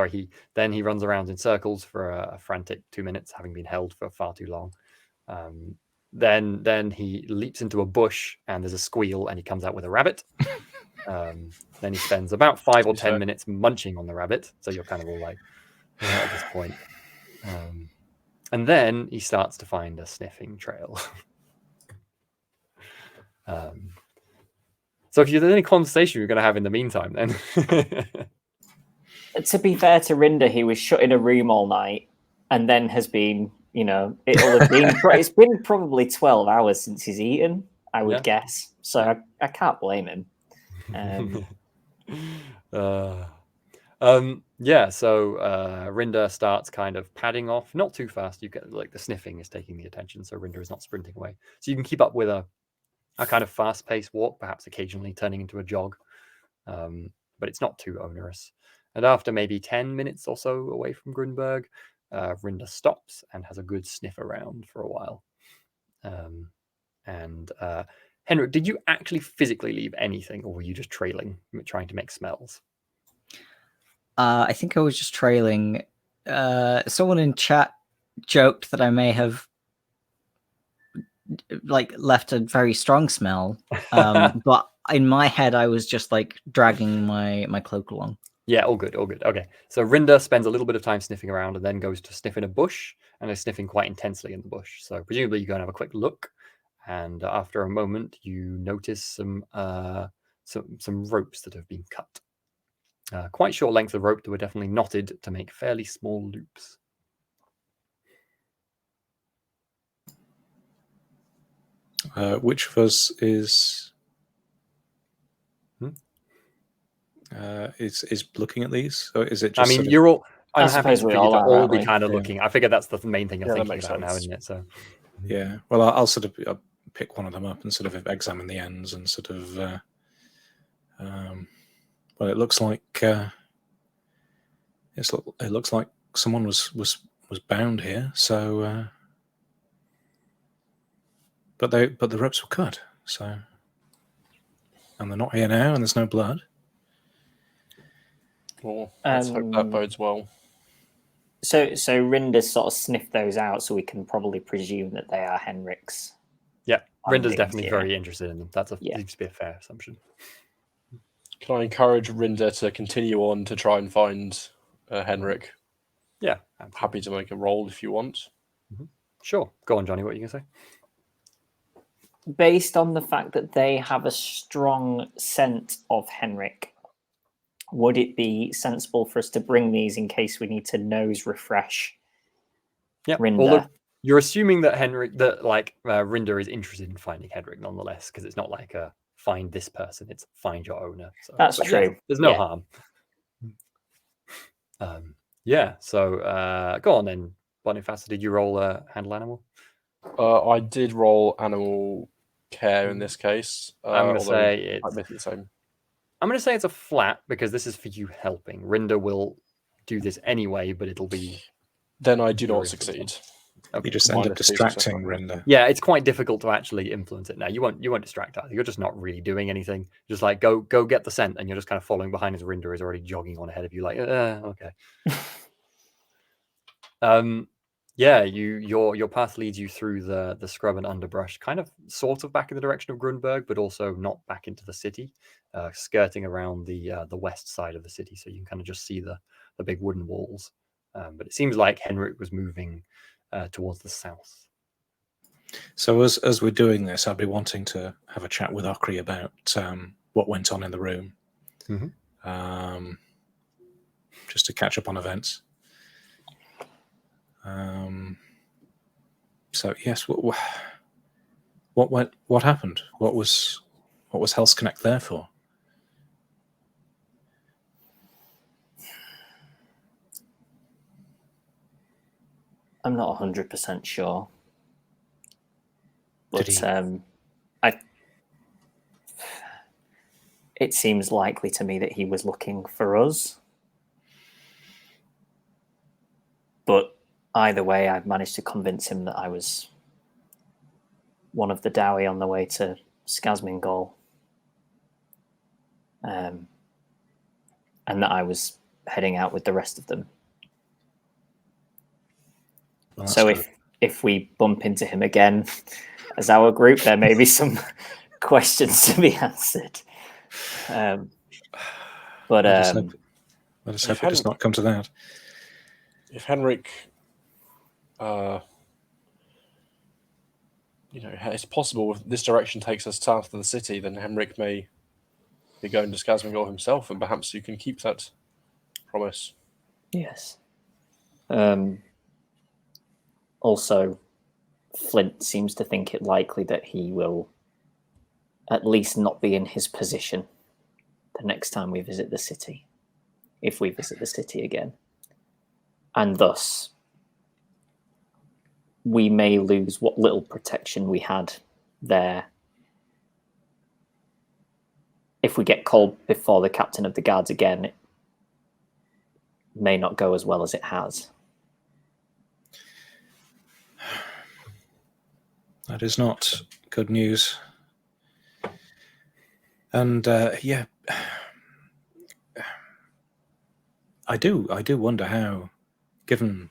Then he runs around in circles for a frantic 2 minutes, having been held for far too long. Then he leaps into a bush, and there's a squeal, and he comes out with a rabbit. Then he spends about 5 or 10 minutes munching on the rabbit, so you're kind of all like at this point. And then he starts to find a sniffing trail. So if there's any conversation you're going to have in the meantime, then. To be fair to Rinda, he was shut in a room all night, and then has been, it'll have been. It's been probably 12 hours since he's eaten, I would guess. So I can't blame him. So Rinda starts kind of padding off, not too fast. You get like the sniffing is taking the attention, so Rinda is not sprinting away. So you can keep up with a kind of fast-paced walk, perhaps occasionally turning into a jog, but it's not too onerous. And after maybe 10 minutes or so away from Grunberg, Rinda stops and has a good sniff around for a while. Henrik, did you actually physically leave anything, or were you just trailing, trying to make smells? I think I was just trailing. Someone in chat joked that I may have left a very strong smell, but in my head, I was just like dragging my cloak along. Yeah, all good, all good. Okay, so Rinda spends a little bit of time sniffing around and then goes to sniff in a bush and is sniffing quite intensely in the bush. So presumably you go and have a quick look, and after a moment you notice some ropes that have been cut. Quite short lengths of rope that were definitely knotted to make fairly small loops. Which of us is looking at these, or is it just? I mean, sort of... you're all. I I'm happy suppose for we you all to are, all aren't be we? kind of Yeah. looking. I figure that's the main thing you're Yeah, that thinking makes about now, sense. isn't it? So Yeah. Well, I'll sort of pick one of them up and sort of examine the ends and sort of. Well, it looks like it looks like someone was bound here. So, but the ropes were cut. So, and they're not here now, and there's no blood. Well, let's hope that bodes well. So Rinda sort of sniffed those out, so we can probably presume that they are Henrik's. yeah, Rinda's findings, definitely yeah. very interested in them. That's Yeah. seems to be a fair assumption. Can I encourage Rinda to continue on to try and find Henrik? Yeah, absolutely. Happy to make a roll if you want. Sure. Go on, Johnny. What are you gonna say? Based on the fact that they have a strong scent of Henrik, would it be sensible for us to bring these in case we need to nose refresh? Yeah. Rinda. Although you're assuming that Rinda is interested in finding Henrik nonetheless, because it's not like a find this person; it's find your owner. So, That's but yeah, true. there's no Yeah. harm. Yeah. So go on then, Boniface. Did you roll a handle animal? I did roll animal care in this case. I'm gonna say I it's. admit the same. I'm going to say it's a flat because this is for you helping. Rinda will do this anyway, but it'll be. Then I do your not influence. succeed. Okay. You just end up Minus 2 success distracting factor. Rinda. Yeah, it's quite difficult to actually influence it now. You won't distract her. You're just not really doing anything. Just like go get the scent, and you're just kind of following behind as Rinda is already jogging on ahead of you. Like, okay. Yeah, your path leads you through the scrub and underbrush, kind of sort of back in the direction of Grunberg, but also not back into the city, skirting around the west side of the city, so you can kind of just see the big wooden walls. But it seems like Henrik was moving towards the south. So as we're doing this, I'd be wanting to have a chat with Okri about what went on in the room, just to catch up on events. So yes, what happened? What was Hell's Connect there for? I'm not 100% sure. But Did he- it seems likely to me that he was looking for us. But either way, I've managed to convince him that I was one of the Dowie on the way to Skazmingol. And that I was heading out with the rest of them. Well, So that's if we bump into him again as our group, there may be some questions to be answered. But I just hope it does not come to that. If Henrik, it's possible if this direction takes us south of the city, then Henrik may be going to Skazmingol himself, and perhaps you can keep that promise. yes. Also, Flint seems to think it likely that he will at least not be in his position the next time we visit the city, if we visit the city again. And thus, we may lose what little protection we had there if we get called before the captain of the guards again. It may not go as well as it has. That is not good news. And yeah, I do wonder how, given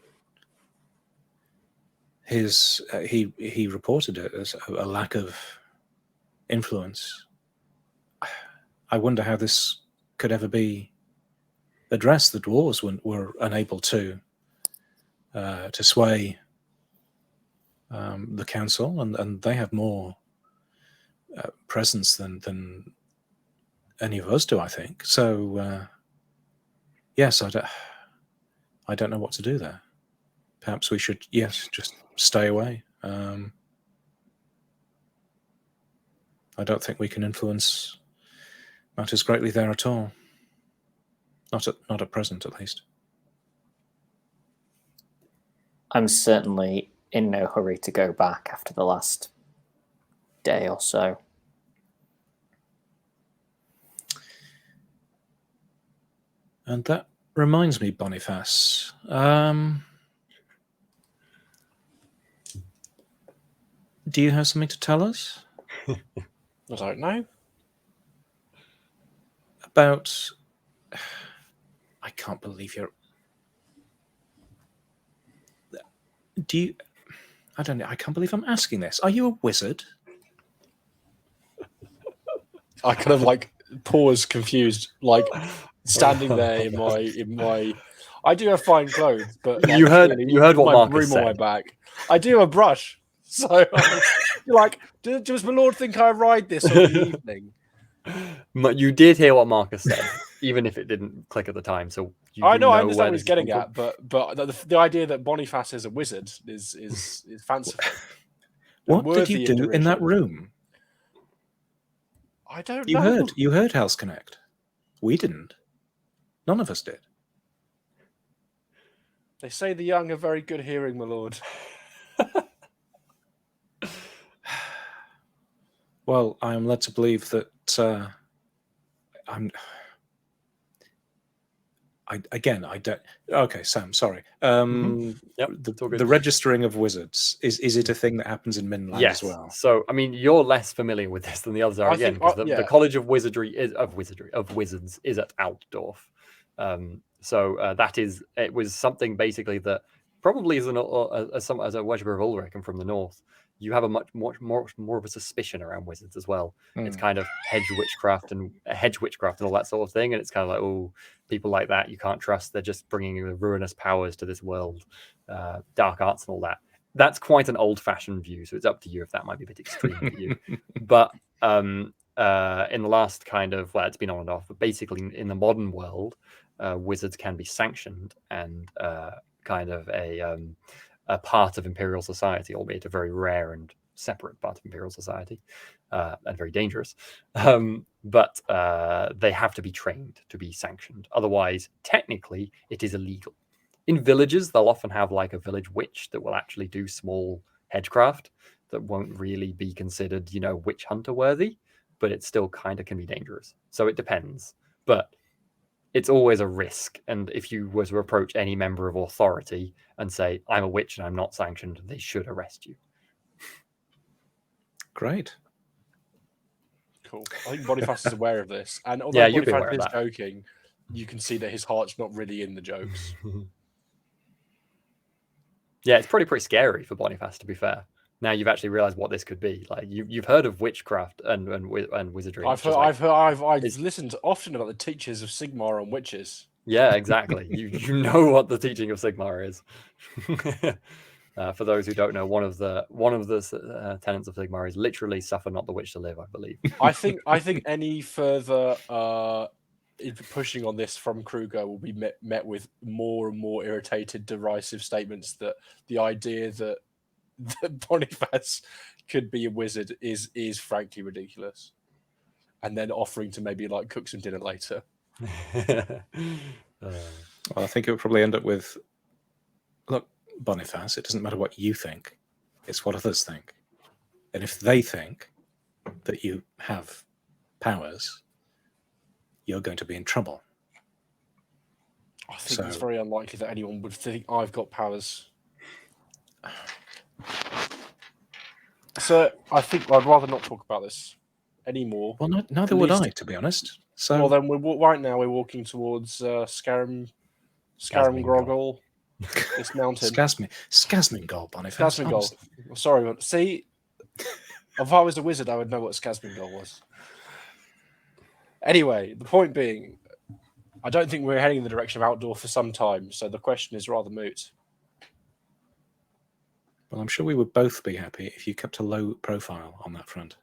his he reported it as a lack of influence. I wonder how this could ever be addressed. The dwarves were unable to sway the council, and they have more presence than any of us do, I think. So yes, I don't know what to do there. Perhaps we should, yes, just stay away. I don't think we can influence matters greatly there at all. Not at present, at least. I'm certainly in no hurry to go back after the last day or so. And that reminds me, Boniface. Do you have something to tell us? I don't know. About... I can't believe you're... Do you... I don't know. I can't believe I'm asking this. Are you a wizard? I kind of like pause, confused, like standing there in my. I do have fine clothes, but like, you heard what my Marcus broom said. on my back. I do have a brush, so like, does my lord think I ride this on the evening? You did hear what Marcus said, even if it didn't click at the time. So I know, I where understand what this he's getting come at, but the idea that Boniface is a wizard is fanciful. What did you do in that room? I don't know. You heard Hell's Connect. We didn't. None of us did. They say the young have very good hearing, my lord. Well, I am led to believe that I don't. Okay, Sam. Sorry. Yep, the registering of wizards is it a thing that happens in Midland as well? So I mean, you're less familiar with this than the others are. Again, because the College of Wizards is at Altdorf. It was something basically that probably as a worshipper of Ulrich and from the north, you have a much more of a suspicion around wizards as well. It's kind of hedge witchcraft and all that sort of thing, and it's kind of like, oh, people like that you can't trust. They're just bringing the ruinous powers to this world, dark arts and all that. That's quite an old-fashioned view, so it's up to you if that might be a bit extreme for you. But in the last kind of, well, it's been on and off, but basically in the modern world, wizards can be sanctioned and kind of a part of Imperial society, albeit a very rare and separate part of Imperial society, and very dangerous. But they have to be trained to be sanctioned. Otherwise, technically, it is illegal. In villages, they'll often have like a village witch that will actually do small hedgecraft that won't really be considered, witch hunter worthy, but it still kind of can be dangerous. So it depends. But it's always a risk. And if you were to approach any member of authority and say, I'm a witch and I'm not sanctioned, they should arrest you. Great. Cool. I think Boniface is aware of this. And although you'd be aware Boniface of that. is joking, you can see that his heart's not really in the jokes. Yeah, it's pretty scary for Boniface, to be fair. Now you've actually realized what this could be. Like you've heard of witchcraft and wizardry. I've listened often about the teachers of Sigmar and witches. Yeah, exactly. you know what the teaching of Sigmar is. For those who don't know, one of the tenets of Sigmar is literally suffer not the witch to live, I believe. I think any further pushing on this from Kruger will be met with more and more irritated, derisive statements that the idea that Boniface could be a wizard is frankly ridiculous, and then offering to maybe like cook some dinner later. Well, I think it would probably end up with, look, Boniface, it doesn't matter what you think, it's what others think, and if they think that you have powers, you're going to be in trouble. I think it's very unlikely that anyone would think I've got powers. So I think I'd rather not talk about this anymore. Well, neither would I, to be honest. So, well, then right now we're walking towards Scarum Groggle, this mountain. Skazmingol, Boniface. Skazmingol. Sorry, but see, if I was a wizard, I would know what Skazmingol was. Anyway, the point being, I don't think we're heading in the direction of outdoor for some time, so the question is rather moot. Well, I'm sure we would both be happy if you kept a low profile on that front.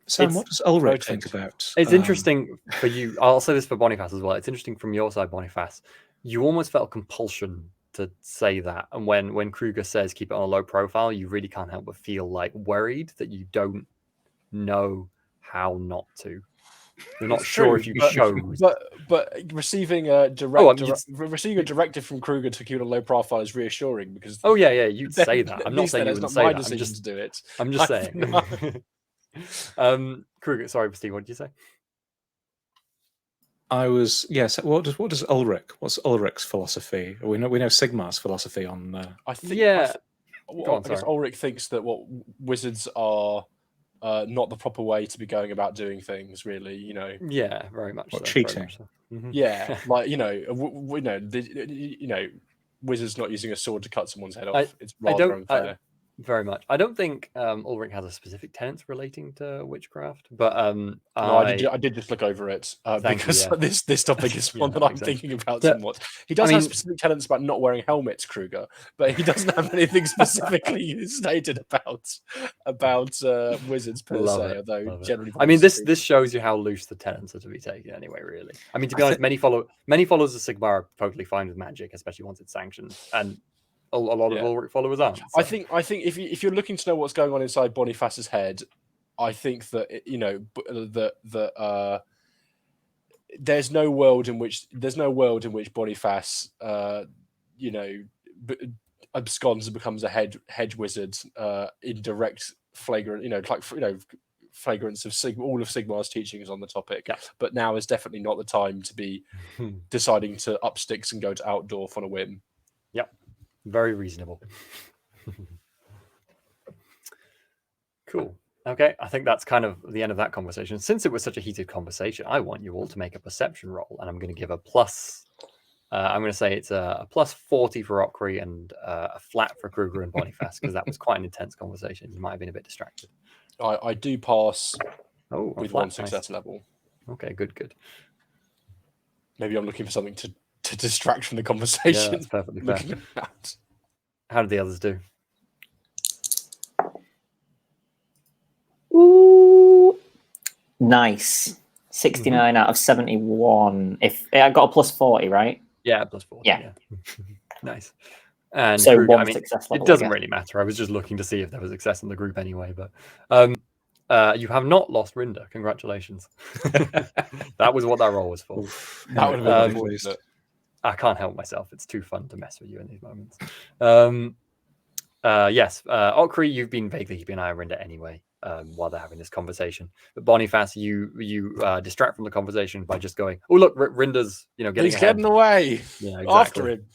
Sam, what does Ulrich think about? It's interesting for you. I'll say this for Boniface as well. It's interesting from your side, Boniface. You almost felt compulsion to say that, and when Kruger says keep it on a low profile, you really can't help but feel like worried that you don't know how not to. You're not sure if you chose. But receiving a receiving a directive from Kruger to keep it a low profile is reassuring because. Oh yeah, you'd say that. I'm not saying you wouldn't say that. I'm just to do it. I'm just saying. Kruger, sorry, Steve, what did you say? I was What does Ulrich? What's Ulrich's philosophy? We know Sigmar's philosophy on. I guess Ulrich thinks that what wizards are not the proper way to be going about doing things. Really, Yeah, very much. Cheating. Very much so. Mm-hmm. Yeah, like wizards not using a sword to cut someone's head off. It's rather unfair. Very much. I don't think Ulrich has a specific tenets relating to witchcraft, but I did just look over it because this topic is one that I'm thinking about somewhat. He does have specific tenets about not wearing helmets, Kruger, but he doesn't have anything specifically stated about wizards per se. Although generally, this shows you how loose the tenets are to be taken anyway. Really, I mean, to be honest, many followers of Sigmar are totally fine with magic, especially once it's sanctioned, and a lot of Ulrich followers aren't. So. I think if you're looking to know what's going on inside Boniface's head, I think that there's no world in which Boniface absconds and becomes a hedge wizard in direct flagrant flagrance of all of Sigmar's teachings on the topic. Yeah. But now is definitely not the time to be deciding to up sticks and go to outdoor on a whim. Yep. Very reasonable. Cool. Okay, I think that's kind of the end of that conversation. Since it was such a heated conversation, I want you all to make a perception roll, and I'm going to give a plus. I'm going to say it's a plus 40 for Okri and a flat for Kruger and Boniface, because that was quite an intense conversation. You might have been a bit distracted. I do pass with flat, one success level. Okay, good. Maybe I'm looking for something to distract from the conversation. Yeah, that's perfectly fair. How did the others do? Ooh, nice. 69 out of 71. If I got a plus 40, right? Yeah, plus 40. Yeah. Nice. And so Kruger, one success level. It doesn't really matter. I was just looking to see if there was success in the group anyway. But you have not lost Rinda. Congratulations. That was what that roll was for. That would have been pleased. I can't help myself. It's too fun to mess with you in these moments. Yes, Okri, you've been vaguely keeping an eye on Rinda anyway while they're having this conversation. But Boniface, you distract from the conversation by just going, "Oh look, Rinda's getting away. Yeah, exactly. After him."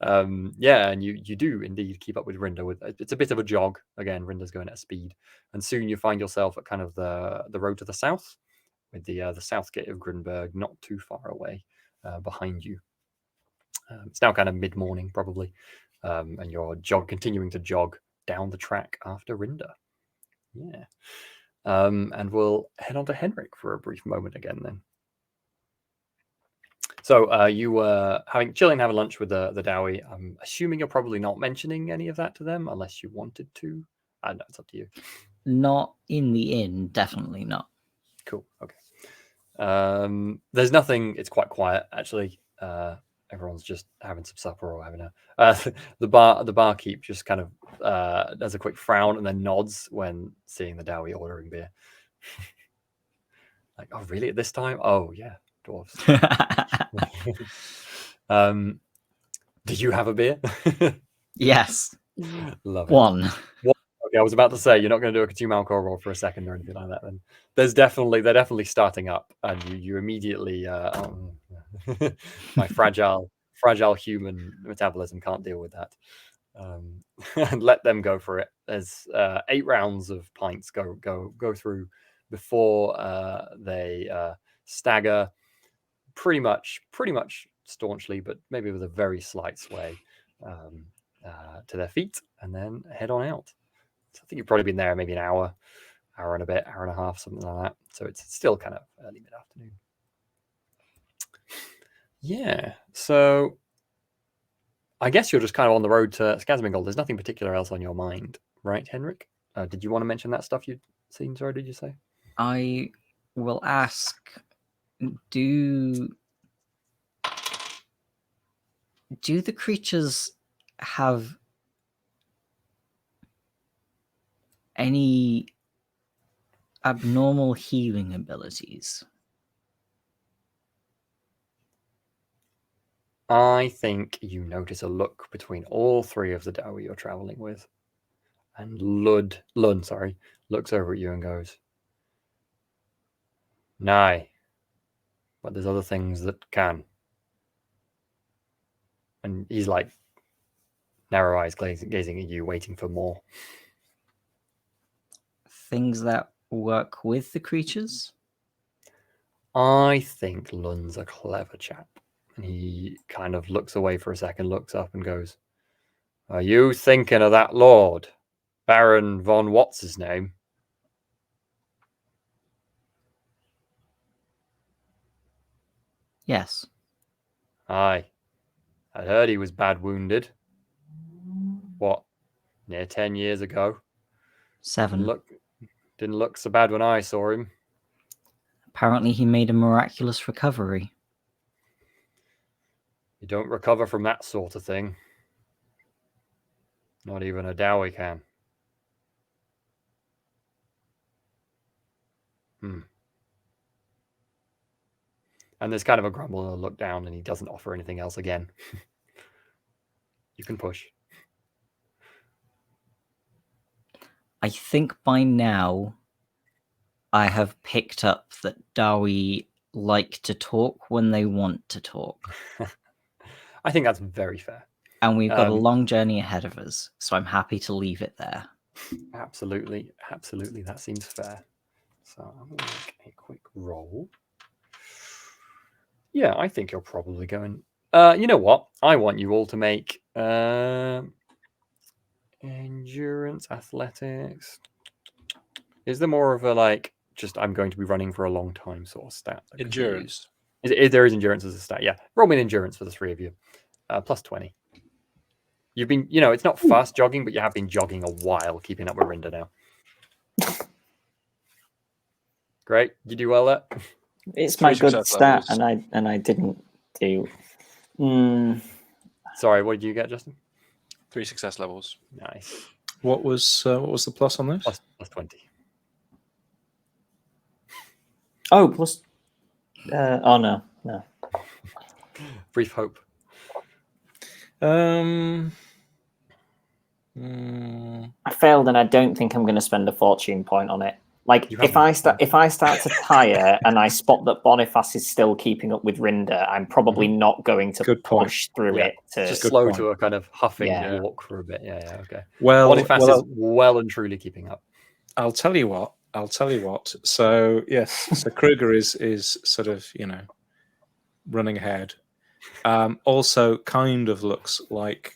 And you do indeed keep up with Rinda. It's a bit of a jog again. Rinda's going at speed, and soon you find yourself at kind of the road to the south, with the south gate of Grinberg not too far away behind you. It's now kind of mid-morning probably, and you're continuing to jog down the track after Rinda. Yeah, and we'll head on to Henrik for a brief moment again then. So you were having lunch with the Dowie. I'm assuming you're probably not mentioning any of that to them unless you wanted to. I don't know, it's up to you. Not in the inn, definitely not. Cool. Okay. There's nothing. It's quite quiet actually. Everyone's just having some supper or having the barkeep just kind of does a quick frown and then nods when seeing the Dowie ordering beer. Like, oh really? At this time? Oh yeah, dwarves. Did you have a beer? Yes. Love it. One. Okay, I was about to say you're not going to do a consume alcohol roll for a second or anything like that. Then they're definitely starting up, and you immediately my fragile human metabolism can't deal with that, and let them go for it. There's 8 rounds of pints go through before they stagger pretty much staunchly, but maybe with a very slight sway to their feet, and then head on out. So I think you've probably been there maybe an hour, hour and a bit, hour and a half, something like that. So it's still kind of early mid-afternoon. Yeah, so I guess you're just kind of on the road to Skazmingold. There's nothing particular else on your mind, right, Henrik? Did you want to mention that stuff you'd seen? Sorry, did you say? I will ask, do the creatures have any abnormal healing abilities? I think you notice a look between all three of the Dawi you're traveling with. And Lund, looks over at you and goes, "Nay, but there's other things that can." And he's like, narrow eyes gazing at you, waiting for more. Things that work with the creatures? I think Lund's a clever chap. And he kind of looks away for a second, looks up and goes, "Are you thinking of that lord? Baron von what's his name?" Yes. Aye. I'd heard he was bad wounded. What, near 10 years ago? 7. Didn't look so bad when I saw him. Apparently he made a miraculous recovery. You don't recover from that sort of thing. Not even a Dawi can. And there's kind of a grumble and a look down, and he doesn't offer anything else again. You can push. I think by now I have picked up that Dawi like to talk when they want to talk. I think that's very fair. And we've got a long journey ahead of us, so I'm happy to leave it there. Absolutely. That seems fair. So I'm going to make a quick roll. Yeah, I think you're probably going... you know what? I want you all to make endurance, athletics. Is there more of a, like, just I'm going to be running for a long time sort of stat? Endurance. There is endurance as a stat, yeah. Roll me an endurance for the three of you. Plus 20. You've been, it's not fast jogging, but you have been jogging a while, keeping up with Rinda now. Great. You do well there? It's my good stat, levels. and I didn't do. Sorry, what did you get, Justin? 3 success levels. Nice. What was the plus on this? Plus 20. Oh, plus. Oh no. Brief hope. I failed, and I don't think I'm going to spend a fortune point on it. Like, if I start to tire and I spot that Boniface is still keeping up with Rinda, I'm probably not going to push through it. Just slow to a kind of huffing walk for a bit. Yeah, okay. Well, Boniface is well and truly keeping up. I'll tell you what. So yes, so Kruger is sort of running ahead. Also, kind of looks like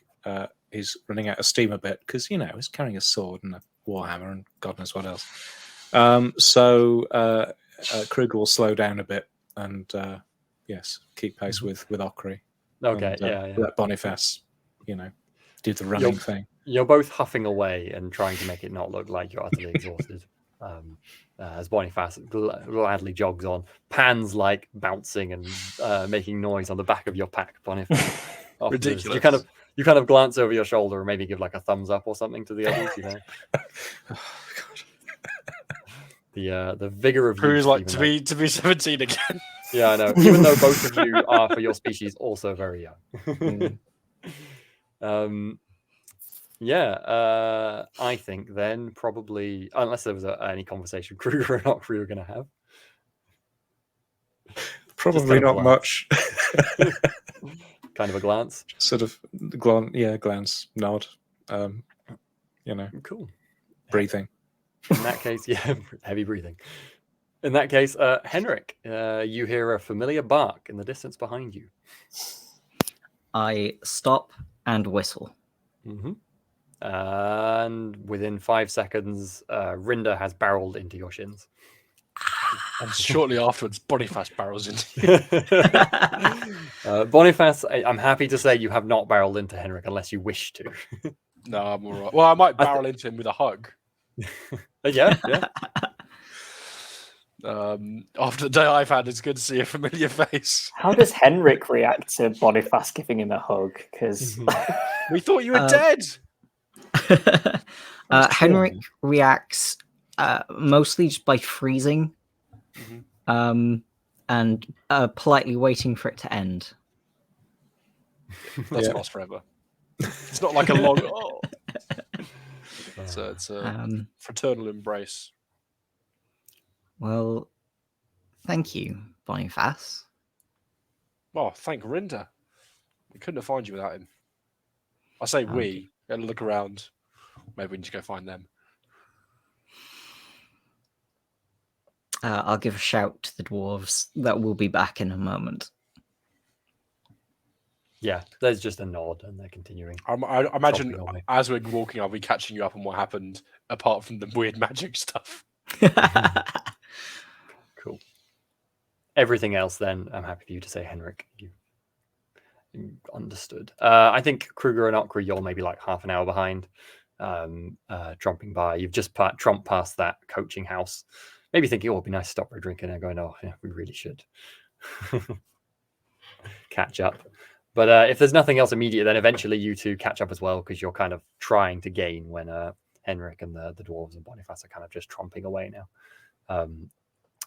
he's running out of steam a bit because he's carrying a sword and a warhammer and God knows what else. So Kruger will slow down a bit and keep pace with Ockery. Okay, and, let Boniface, do the running thing. You're both huffing away and trying to make it not look like you're utterly exhausted. As Boniface gladly jogs on, pans like bouncing and making noise on the back of your pack, Boniface. Ridiculous. You kind of glance over your shoulder and maybe give like a thumbs up or something to the others, Oh, God. The vigor of Who's youth, like to be 17 again? Yeah, I know. Even though both of you are, for your species, also very young. I think then probably, unless there was any conversation Kruger and Ockery were going to have. Probably not much. Kind of a glance. Sort of glance, nod. Cool. Breathing. In that case, heavy breathing. In that case, Henrik, you hear a familiar bark in the distance behind you. I stop and whistle. Mm-hmm. And within 5 seconds, Rinda has barreled into your shins. And shortly afterwards, Boniface barrels into you. Boniface, I'm happy to say you have not barreled into Henrik unless you wish to. No, I'm all right. Well, I might barrel into him with a hug. Yeah. After the day I've had, it's good to see a familiar face. How does Henrik react to Boniface giving him a hug? Because We thought you were dead. Henrik reacts mostly just by freezing, and politely waiting for it to end. That's last forever. It's not like a long. It's a fraternal embrace. Well, thank you, Boniface. Oh, thank Rinda. We couldn't have found you without him. I say we. Gotta look around. Maybe we need to go find them. I'll give a shout to the dwarves that will be back in a moment. Yeah, there's just a nod and they're continuing. I imagine as we're walking, I'll be catching you up on what happened, apart from the weird magic stuff. Cool. Everything else, then, I'm happy for you to say, Henrik. You understood. I think Kruger and Okra, you're maybe like half an hour behind, tromping by. You've just tromped past that coaching house. Maybe thinking, oh, it'd be nice to stop for a drink, and they're going, oh, yeah, we really should catch up. But if there's nothing else immediate, then eventually you two catch up as well, because you're kind of trying to gain when Henrik and the dwarves and Boniface are kind of just tromping away now.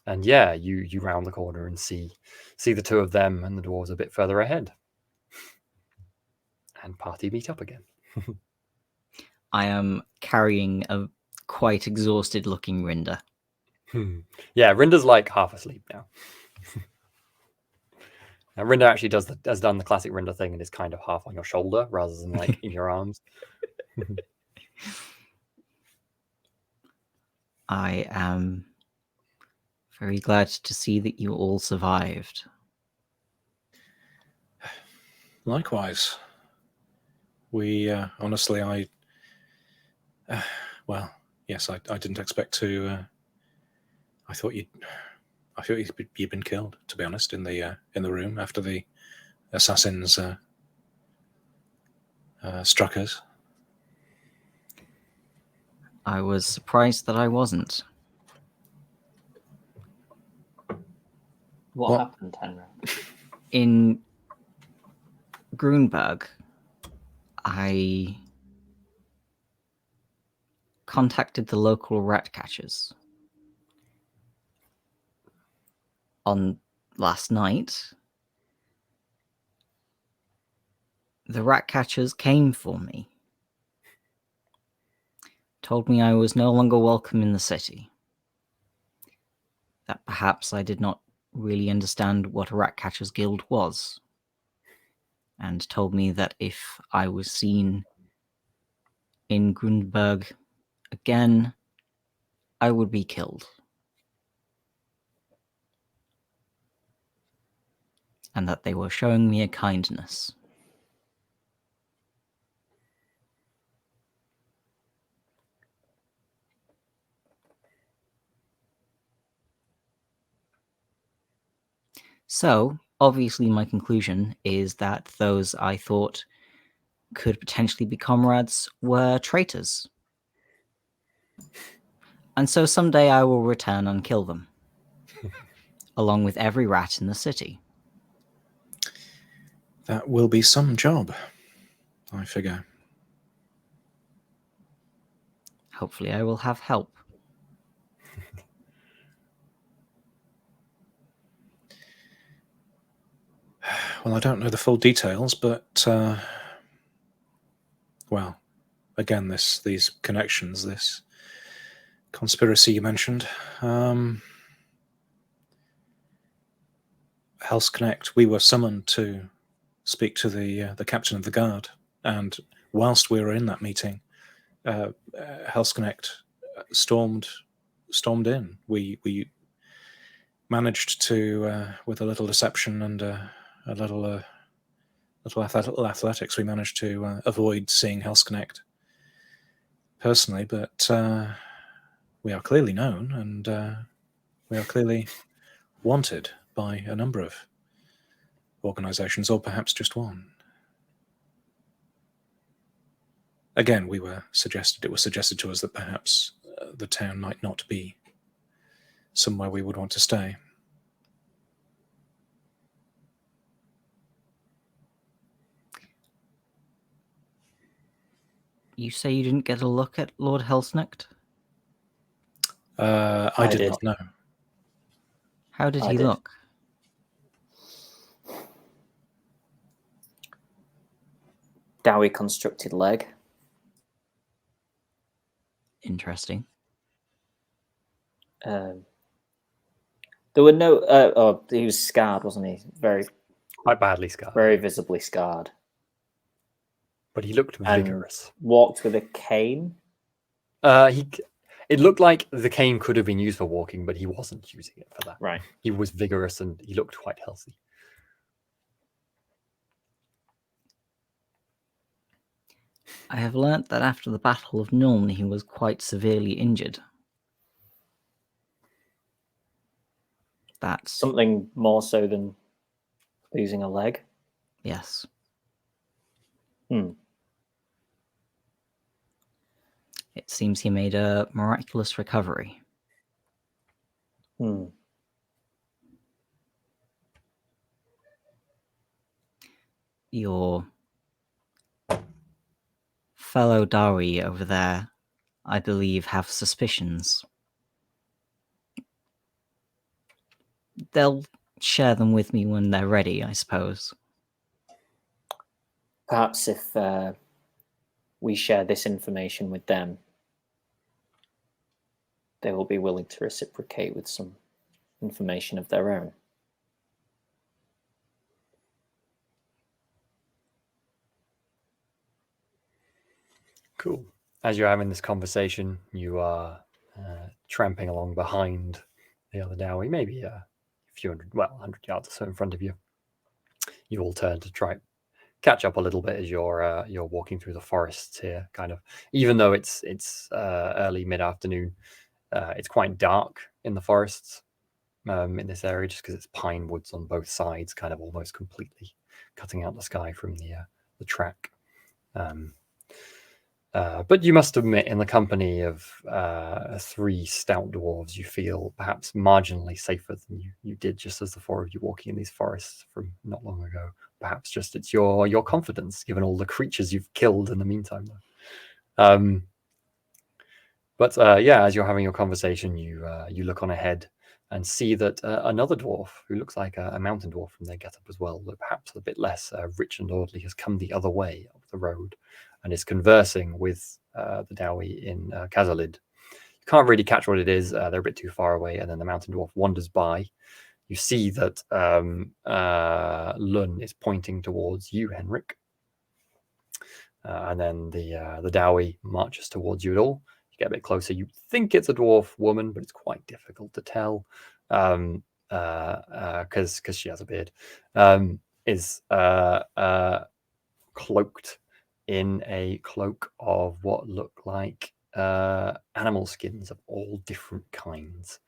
And yeah, you round the corner and see the two of them and the dwarves a bit further ahead. And party meet up again. I am carrying a quite exhausted looking Rinda. Yeah, Rinda's like half asleep now. Now, Rinda actually has done the classic Rinda thing and is kind of half on your shoulder rather than like in your arms. I am very glad to see that you all survived. Likewise. We honestly, well, yes, I didn't expect to. I thought you'd been killed, to be honest, in the room after the assassins struck us. I was surprised that I wasn't. what happened, Henrik? In Grunberg, I contacted the local rat catchers. On last night, the rat catchers came for me. Told me I was no longer welcome in the city. That perhaps I did not really understand what a rat catchers guild was. And told me that if I was seen in Grunberg again, I would be killed. And that they were showing me a kindness. So, obviously my conclusion is that those I thought could potentially be comrades were traitors. And so someday I will return and kill them, along with every rat in the city. That will be some job, I figure. Hopefully I will have help. Well, I don't know the full details, but well, again, these connections, this conspiracy you mentioned, Hell's Connect. We were summoned to speak to the captain of the guard, and whilst we were in that meeting, Hell's Connect stormed in. We managed to, with a little deception and a little athletics, we managed to avoid seeing Hell's Connect personally, but we are clearly known, and we are clearly wanted by a number of organizations, or perhaps just one. Again, it was suggested to us that perhaps the town might not be somewhere we would want to stay. You say you didn't get a look at Lord Helsnecht? I did not know. How did I he did. look? Dowie constructed leg. Interesting. There were no. He was scarred, wasn't he? Quite badly scarred. Very visibly scarred. But he looked And vigorous. walked with a cane. It looked like the cane could have been used for walking, but he wasn't using it for that. Right. He was vigorous and he looked quite healthy. I have learnt that after the Battle of Nuln, he was quite severely injured. That's Something more so than losing a leg. yes. It seems he made a miraculous recovery. Your fellow Dari over there, I believe, have suspicions. They'll share them with me when they're ready, I suppose. Perhaps if we share this information with them, they will be willing to reciprocate with some information of their own. Cool. As you're having this conversation, you are tramping along behind the other Dowie, maybe a few hundred, 100 yards or so in front of you. You all turn to try catch up a little bit as you're walking through the forests here. Kind of, even though it's early mid-afternoon, it's quite dark in the forests in this area, just because it's pine woods on both sides, kind of almost completely cutting out the sky from the track. But you must admit, in the company of 3 stout dwarves, you feel perhaps marginally safer than you did just as the 4 of you walking in these forests from not long ago. Perhaps just it's your confidence, given all the creatures you've killed in the meantime. But as you're having your conversation, you look on ahead and see that another dwarf, who looks like a mountain dwarf from their getup as well, but perhaps a bit less rich and orderly, has come the other way up the road and is conversing with the Dowie in Kazalid. You can't really catch what it is. They're a bit too far away, and then the mountain dwarf wanders by. You see that Lun is pointing towards you, Henrik. And then the Dowie marches towards you at all. You get a bit closer. You think it's a dwarf woman, but it's quite difficult to tell because she has a beard. Is cloaked in a cloak of what look like animal skins of all different kinds.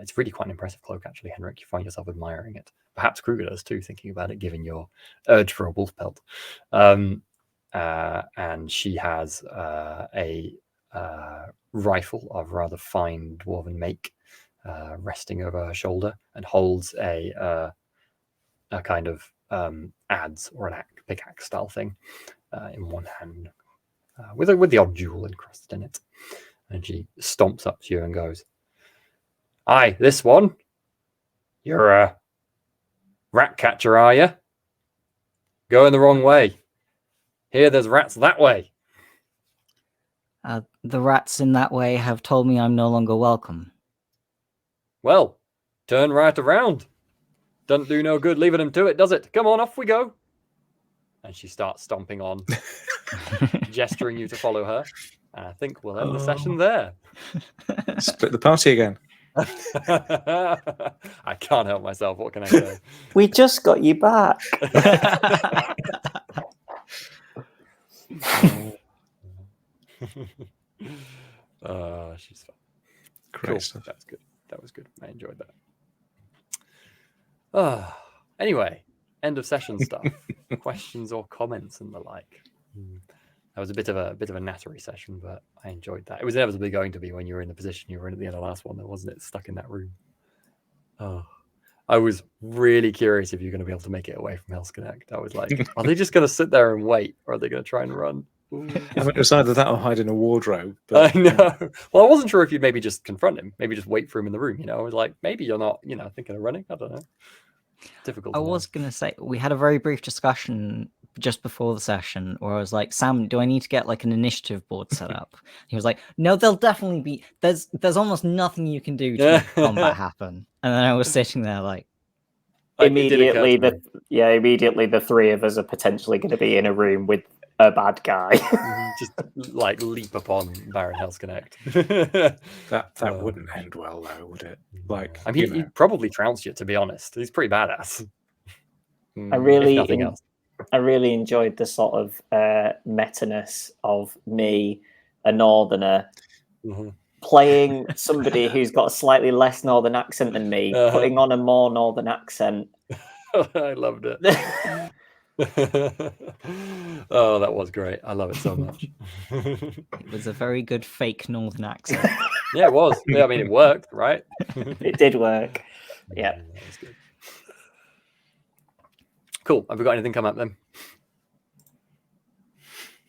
It's really quite an impressive cloak, actually, Henrik. You find yourself admiring it. Perhaps Kruger does too, thinking about it, given your urge for a wolf pelt. And she has a rifle of rather fine dwarven make resting over her shoulder, and holds a kind of adze or an pickaxe style thing in one hand, with the odd jewel encrusted in it. And she stomps up to you and goes, "Aye, this one? You're a rat catcher, are you? Going the wrong way. Here, there's rats that way." The rats in that way have told me I'm no longer welcome. "Well, turn right around. Doesn't do no good leaving them to it, does it? Come on, off we go." And she starts stomping on, gesturing you to follow her. And I think we'll end the session there. Split the party again. I can't help myself. What can I say? We just got you back. Anyway, end of session stuff. Questions or comments and the like. That was a bit of a nattery session, but I enjoyed that. It was inevitably going to be when you were in the position you were in at the end of the last one, though, wasn't it? Stuck in that room. Oh, I was really curious if you're going to be able to make it away from Hell's Connect. I was like, are they just going to sit there and wait, or are they going to try and run? It was either that or hide in a wardrobe. But, I know. Well, I wasn't sure if you'd maybe just confront him, maybe just wait for him in the room. I was like, maybe you're not, thinking of running. I don't know. Difficult. I was going to say, we had a very brief discussion just before the session where I was like, Sam, do I need to get like an initiative board set up? He was like, no, there'll definitely be, there's almost nothing you can do to make combat happen. And then I was sitting there like, immediately the three of us are potentially going to be in a room with a bad guy. Just like leap upon Baron Hell's Connect. that wouldn't end well, though, would it? Like, I mean, he'd probably trounce you, to be honest. He's pretty badass. I really enjoyed the sort of meta-ness of me, a northerner, playing somebody who's got a slightly less northern accent than me, putting on a more northern accent. I loved it. Oh, that was great. I love it so much. It was a very good fake northern accent. Yeah, it was. Yeah, I mean, it worked, right? It did work. Yeah. That was good. Cool. Have we got anything come up then?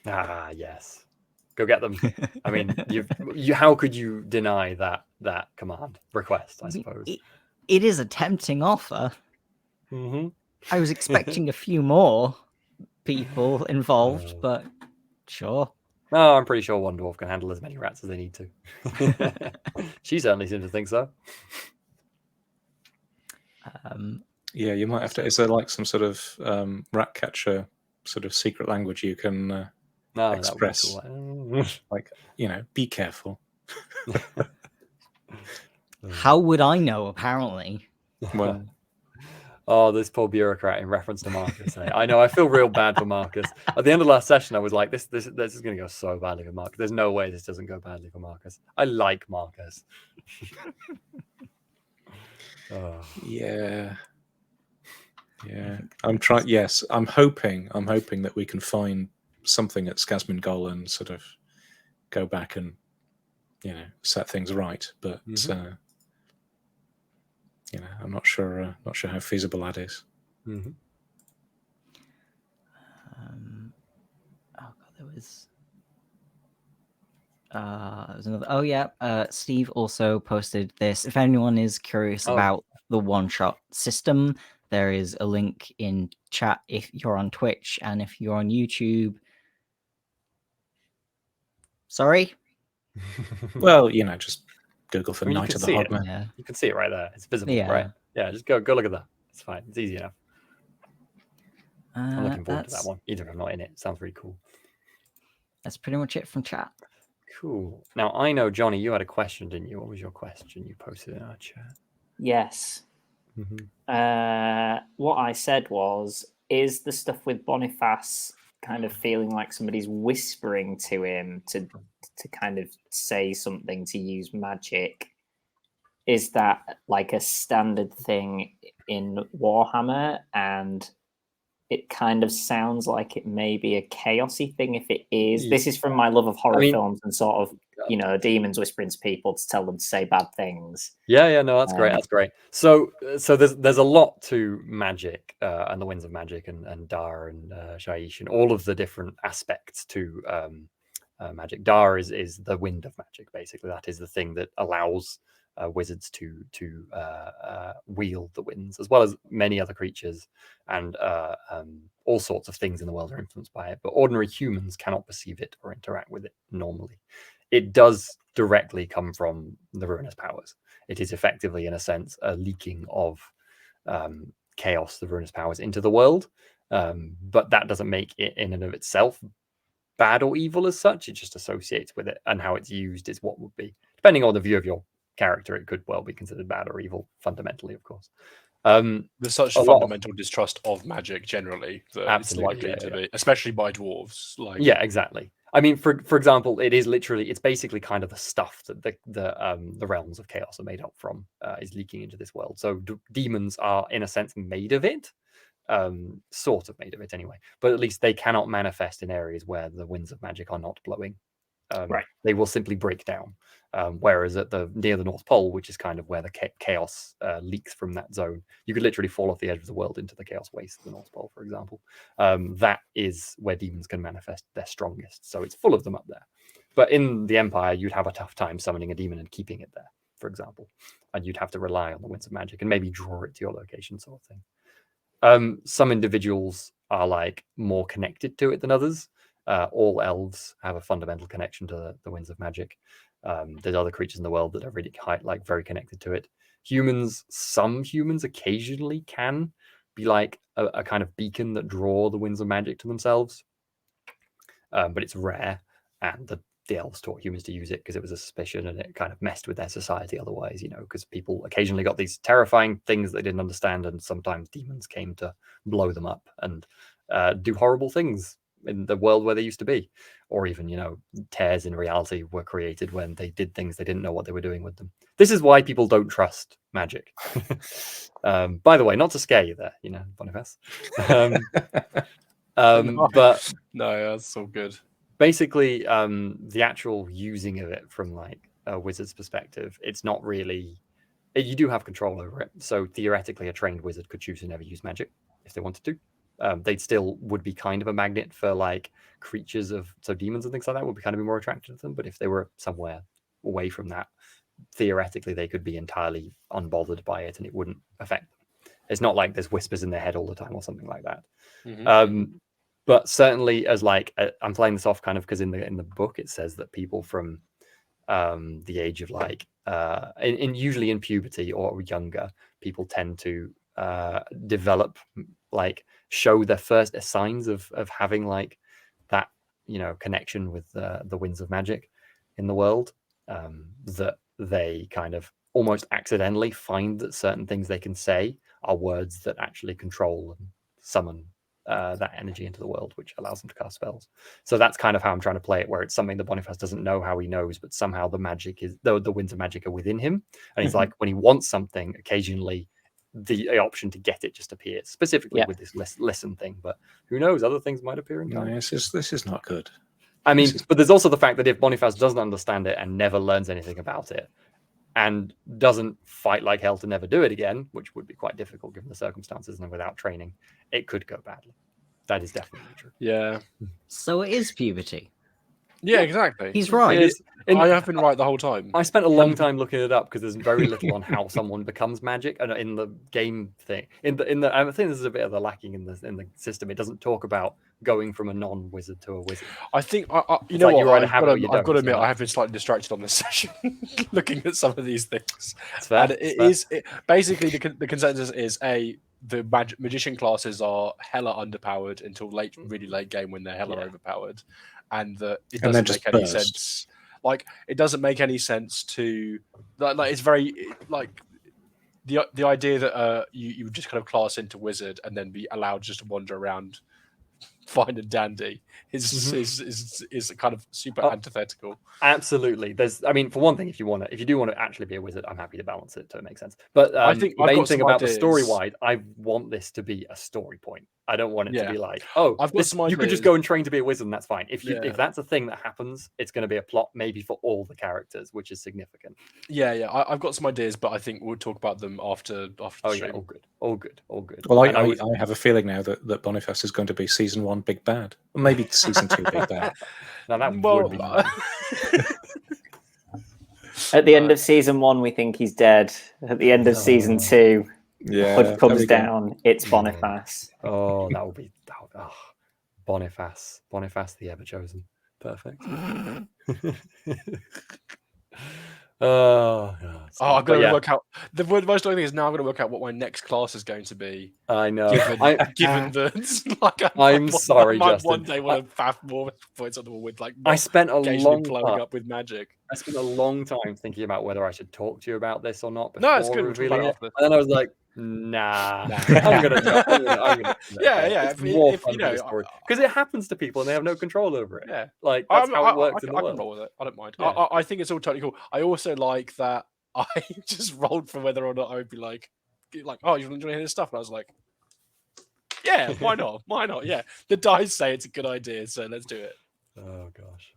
Yes. Go get them. I mean, you. How could you deny that command request? I suppose it is a tempting offer. Mm-hmm. I was expecting a few more people involved, but sure. No, I'm pretty sure one dwarf can handle as many rats as they need to. She certainly seems to think so. Yeah, you might have to. Is there like some sort of rat catcher sort of secret language you can express? Cool. Like, be careful. How would I know? Apparently. Well. Oh, this poor bureaucrat in reference to Marcus. I know. I feel real bad for Marcus. At the end of last session, I was like, this is going to go so badly for Marcus. There's no way this doesn't go badly for Marcus. I like Marcus. Yeah. I'm trying. Yes, I'm hoping that we can find something at Skasmin Gol and sort of go back and set things right. But I'm not sure how feasible that is. Mm-hmm. There was another. Oh yeah, Steve also posted this. If anyone is curious about the one-shot system, there is a link in chat if you're on Twitch, and if you're on YouTube. Sorry. Well, just Google for Night of the Hogman. Yeah. You can see it right there. It's visible, right? Yeah, just go look at that. It's fine. It's easy enough. I'm looking forward to that one. Either if I'm not in it. Sounds really cool. That's pretty much it from chat. Cool. Now, I know, Jonny, you had a question, didn't you? What was your question you posted in our chat? Yes. What I said was, is the stuff with Boniface kind of feeling like somebody's whispering to him to kind of say something, to use magic? Is that like a standard thing in Warhammer? And it kind of sounds like it may be a chaosy thing if it is. This is from my love of horror films and sort of, demons whispering to people to tell them to say bad things. Yeah, no, that's great. That's great. So there's a lot to magic and the winds of magic and Dar and Shaiish and all of the different aspects to magic. Dar is the wind of magic, basically. That is the thing that allows wizards to wield the winds, as well as many other creatures, and all sorts of things in the world are influenced by it. But ordinary humans cannot perceive it or interact with it normally. It does directly come from the ruinous powers. It is effectively, in a sense, a leaking of chaos, the ruinous powers, into the world. But that doesn't make it in and of itself bad or evil as such. It just associates with it, and how it's used is what would be, depending on the view of your character, it could well be considered bad or evil, fundamentally, of course. There's such a fundamental distrust of magic generally that it's likely to be, especially by dwarves. Yeah, exactly. I mean, for example, it's basically kind of the stuff that the realms of chaos are made up from is leaking into this world. So demons are, in a sense, made of it, sort of made of it anyway. But at least they cannot manifest in areas where the winds of magic are not blowing. Right. They will simply break down. Whereas near the North Pole, which is kind of where the chaos leaks from that zone, you could literally fall off the edge of the world into the chaos waste of the North Pole, for example. That is where demons can manifest their strongest. So it's full of them up there. But in the Empire, you'd have a tough time summoning a demon and keeping it there, for example. And you'd have to rely on the winds of magic and maybe draw it to your location, sort of thing. Some individuals are like more connected to it than others. All elves have a fundamental connection to the winds of magic. There's other creatures in the world that are really very connected to it. Some humans occasionally can be like a kind of beacon that draw the winds of magic to themselves, but it's rare. And the elves taught humans to use it because it was a suspicion, and it kind of messed with their society otherwise, because people occasionally got these terrifying things they didn't understand, and sometimes demons came to blow them up and do horrible things in the world where they used to be, or even tears in reality were created when they did things they didn't know what they were doing with them. This is why people don't trust magic. By the way, not to scare you there, Boniface. But no, that's so good. Basically, the actual using of it from like a wizard's perspective, it's not really. You do have control over it, so theoretically, a trained wizard could choose to never use magic if they wanted to. They still would be kind of a magnet for like creatures so demons and things like that would be kind of more attracted to them. But if they were somewhere away from that, theoretically they could be entirely unbothered by it and it wouldn't affect them. It's not like there's whispers in their head all the time or something like that. Mm-hmm. But certainly, as like I'm playing this off kind of because in the book it says that people from the age of like usually in puberty or younger, people tend to develop like show their first signs of having like that connection with the winds of magic in the world, that they kind of almost accidentally find that certain things they can say are words that actually control and summon that energy into the world, which allows them to cast spells. So that's kind of how I'm trying to play it, where it's something that Boniface doesn't know how he knows, but somehow the magic is the winds of magic are within him, and he's like, when he wants something, occasionally the option to get it just appears, specifically with this listen thing. But who knows, other things might appear in time. No, this is not good. I mean, but there's also the fact that if Boniface doesn't understand it and never learns anything about it, and doesn't fight like hell to never do it again, which would be quite difficult given the circumstances and without training, it could go badly. That is definitely true. Yeah. So it is puberty. Yeah, exactly. He's right. I have been right the whole time. I spent a long time looking it up because there's very little on how someone becomes magic, and in the game thing, in the I think this is a bit of the lacking in the system. It doesn't talk about going from a non-wizard to a wizard. I think you know what? I've got to admit, I have been slightly distracted on this session, looking at some of these things. That's fair. And basically the consensus is the magician classes are hella underpowered until really late game when they're hella overpowered, and that it doesn't make any sense. Like, it doesn't make any sense to like it's very like the idea that you would just kind of class into wizard and then be allowed just to wander around fine and dandy is kind of super antithetical. Absolutely. I mean, for one thing, if you do want to actually be a wizard, I'm happy to balance it to make sense. But I think the main thing about the story wide, I want this to be a story point. I don't want it to be like, you could just go and train to be a wizard and that's fine. If that's a thing that happens, it's going to be a plot maybe for all the characters, which is significant. Yeah. I've got some ideas, but I think we'll talk about them after the stream. Yeah, all good. Well, I have a feeling now that Boniface is going to be season 1 big bad, or maybe season 2 big bad. Now that would be. At the end of season 1, we think he's dead. At the end of season 2, Hood comes down. It's Boniface. Oh, that would be Boniface the ever chosen. Perfect. I've got to work out. The most annoying thing is now I'm going to work out what my next class is going to be. I know. Given that, I'm sorry, Justin. One day want to have more points on the wall with like. I spent a long blowing up with magic. I spent a long time thinking about whether I should talk to you about this or not. No, it's good. Revealing it. And then I was like, Nah. Nah. I'm gonna Yeah. It's more If fun you for the know, story because it happens to people and they have no control over it. yeah. Like that's how it works in the I can world. roll with it. I don't mind. Yeah. I think it's all totally cool. I also like that I just rolled for whether or not I would be like, oh, you want to hear this stuff? And I was like, yeah, why not? Why not? Yeah, the dice say it's a good idea, so let's do it. Oh gosh.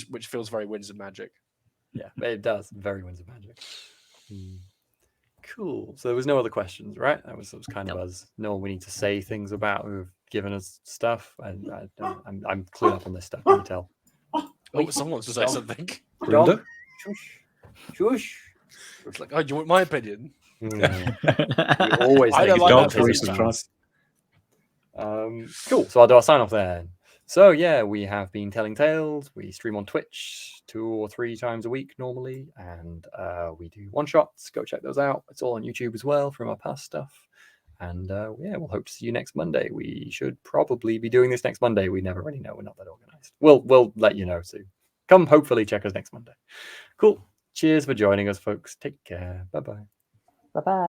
Which feels very Winds of Magic. Yeah, it does. Very Winds of Magic. Cool. So there was no other questions, right? That was kind of us. No one we need to say things about who've given us stuff. I'm clued up on this stuff. Can you tell? Oh, someone wants to say something. Brenda? Shush. It's like, oh, do you want my opinion? You always I don't think like it's that about voice three tone. times. Cool. So I'll do our sign off then. So yeah, we have been telling tales. We stream on Twitch 2 or 3 times a week normally, and we do one shots. Go check those out. It's all on YouTube as well from our past stuff. And yeah, we'll hope to see you next Monday. We should probably be doing this next Monday. We never really know. We're not that organized. We'll let you know soon. Come hopefully check us next Monday. Cool. Cheers for joining us, folks. Take care. Bye-bye. Bye bye.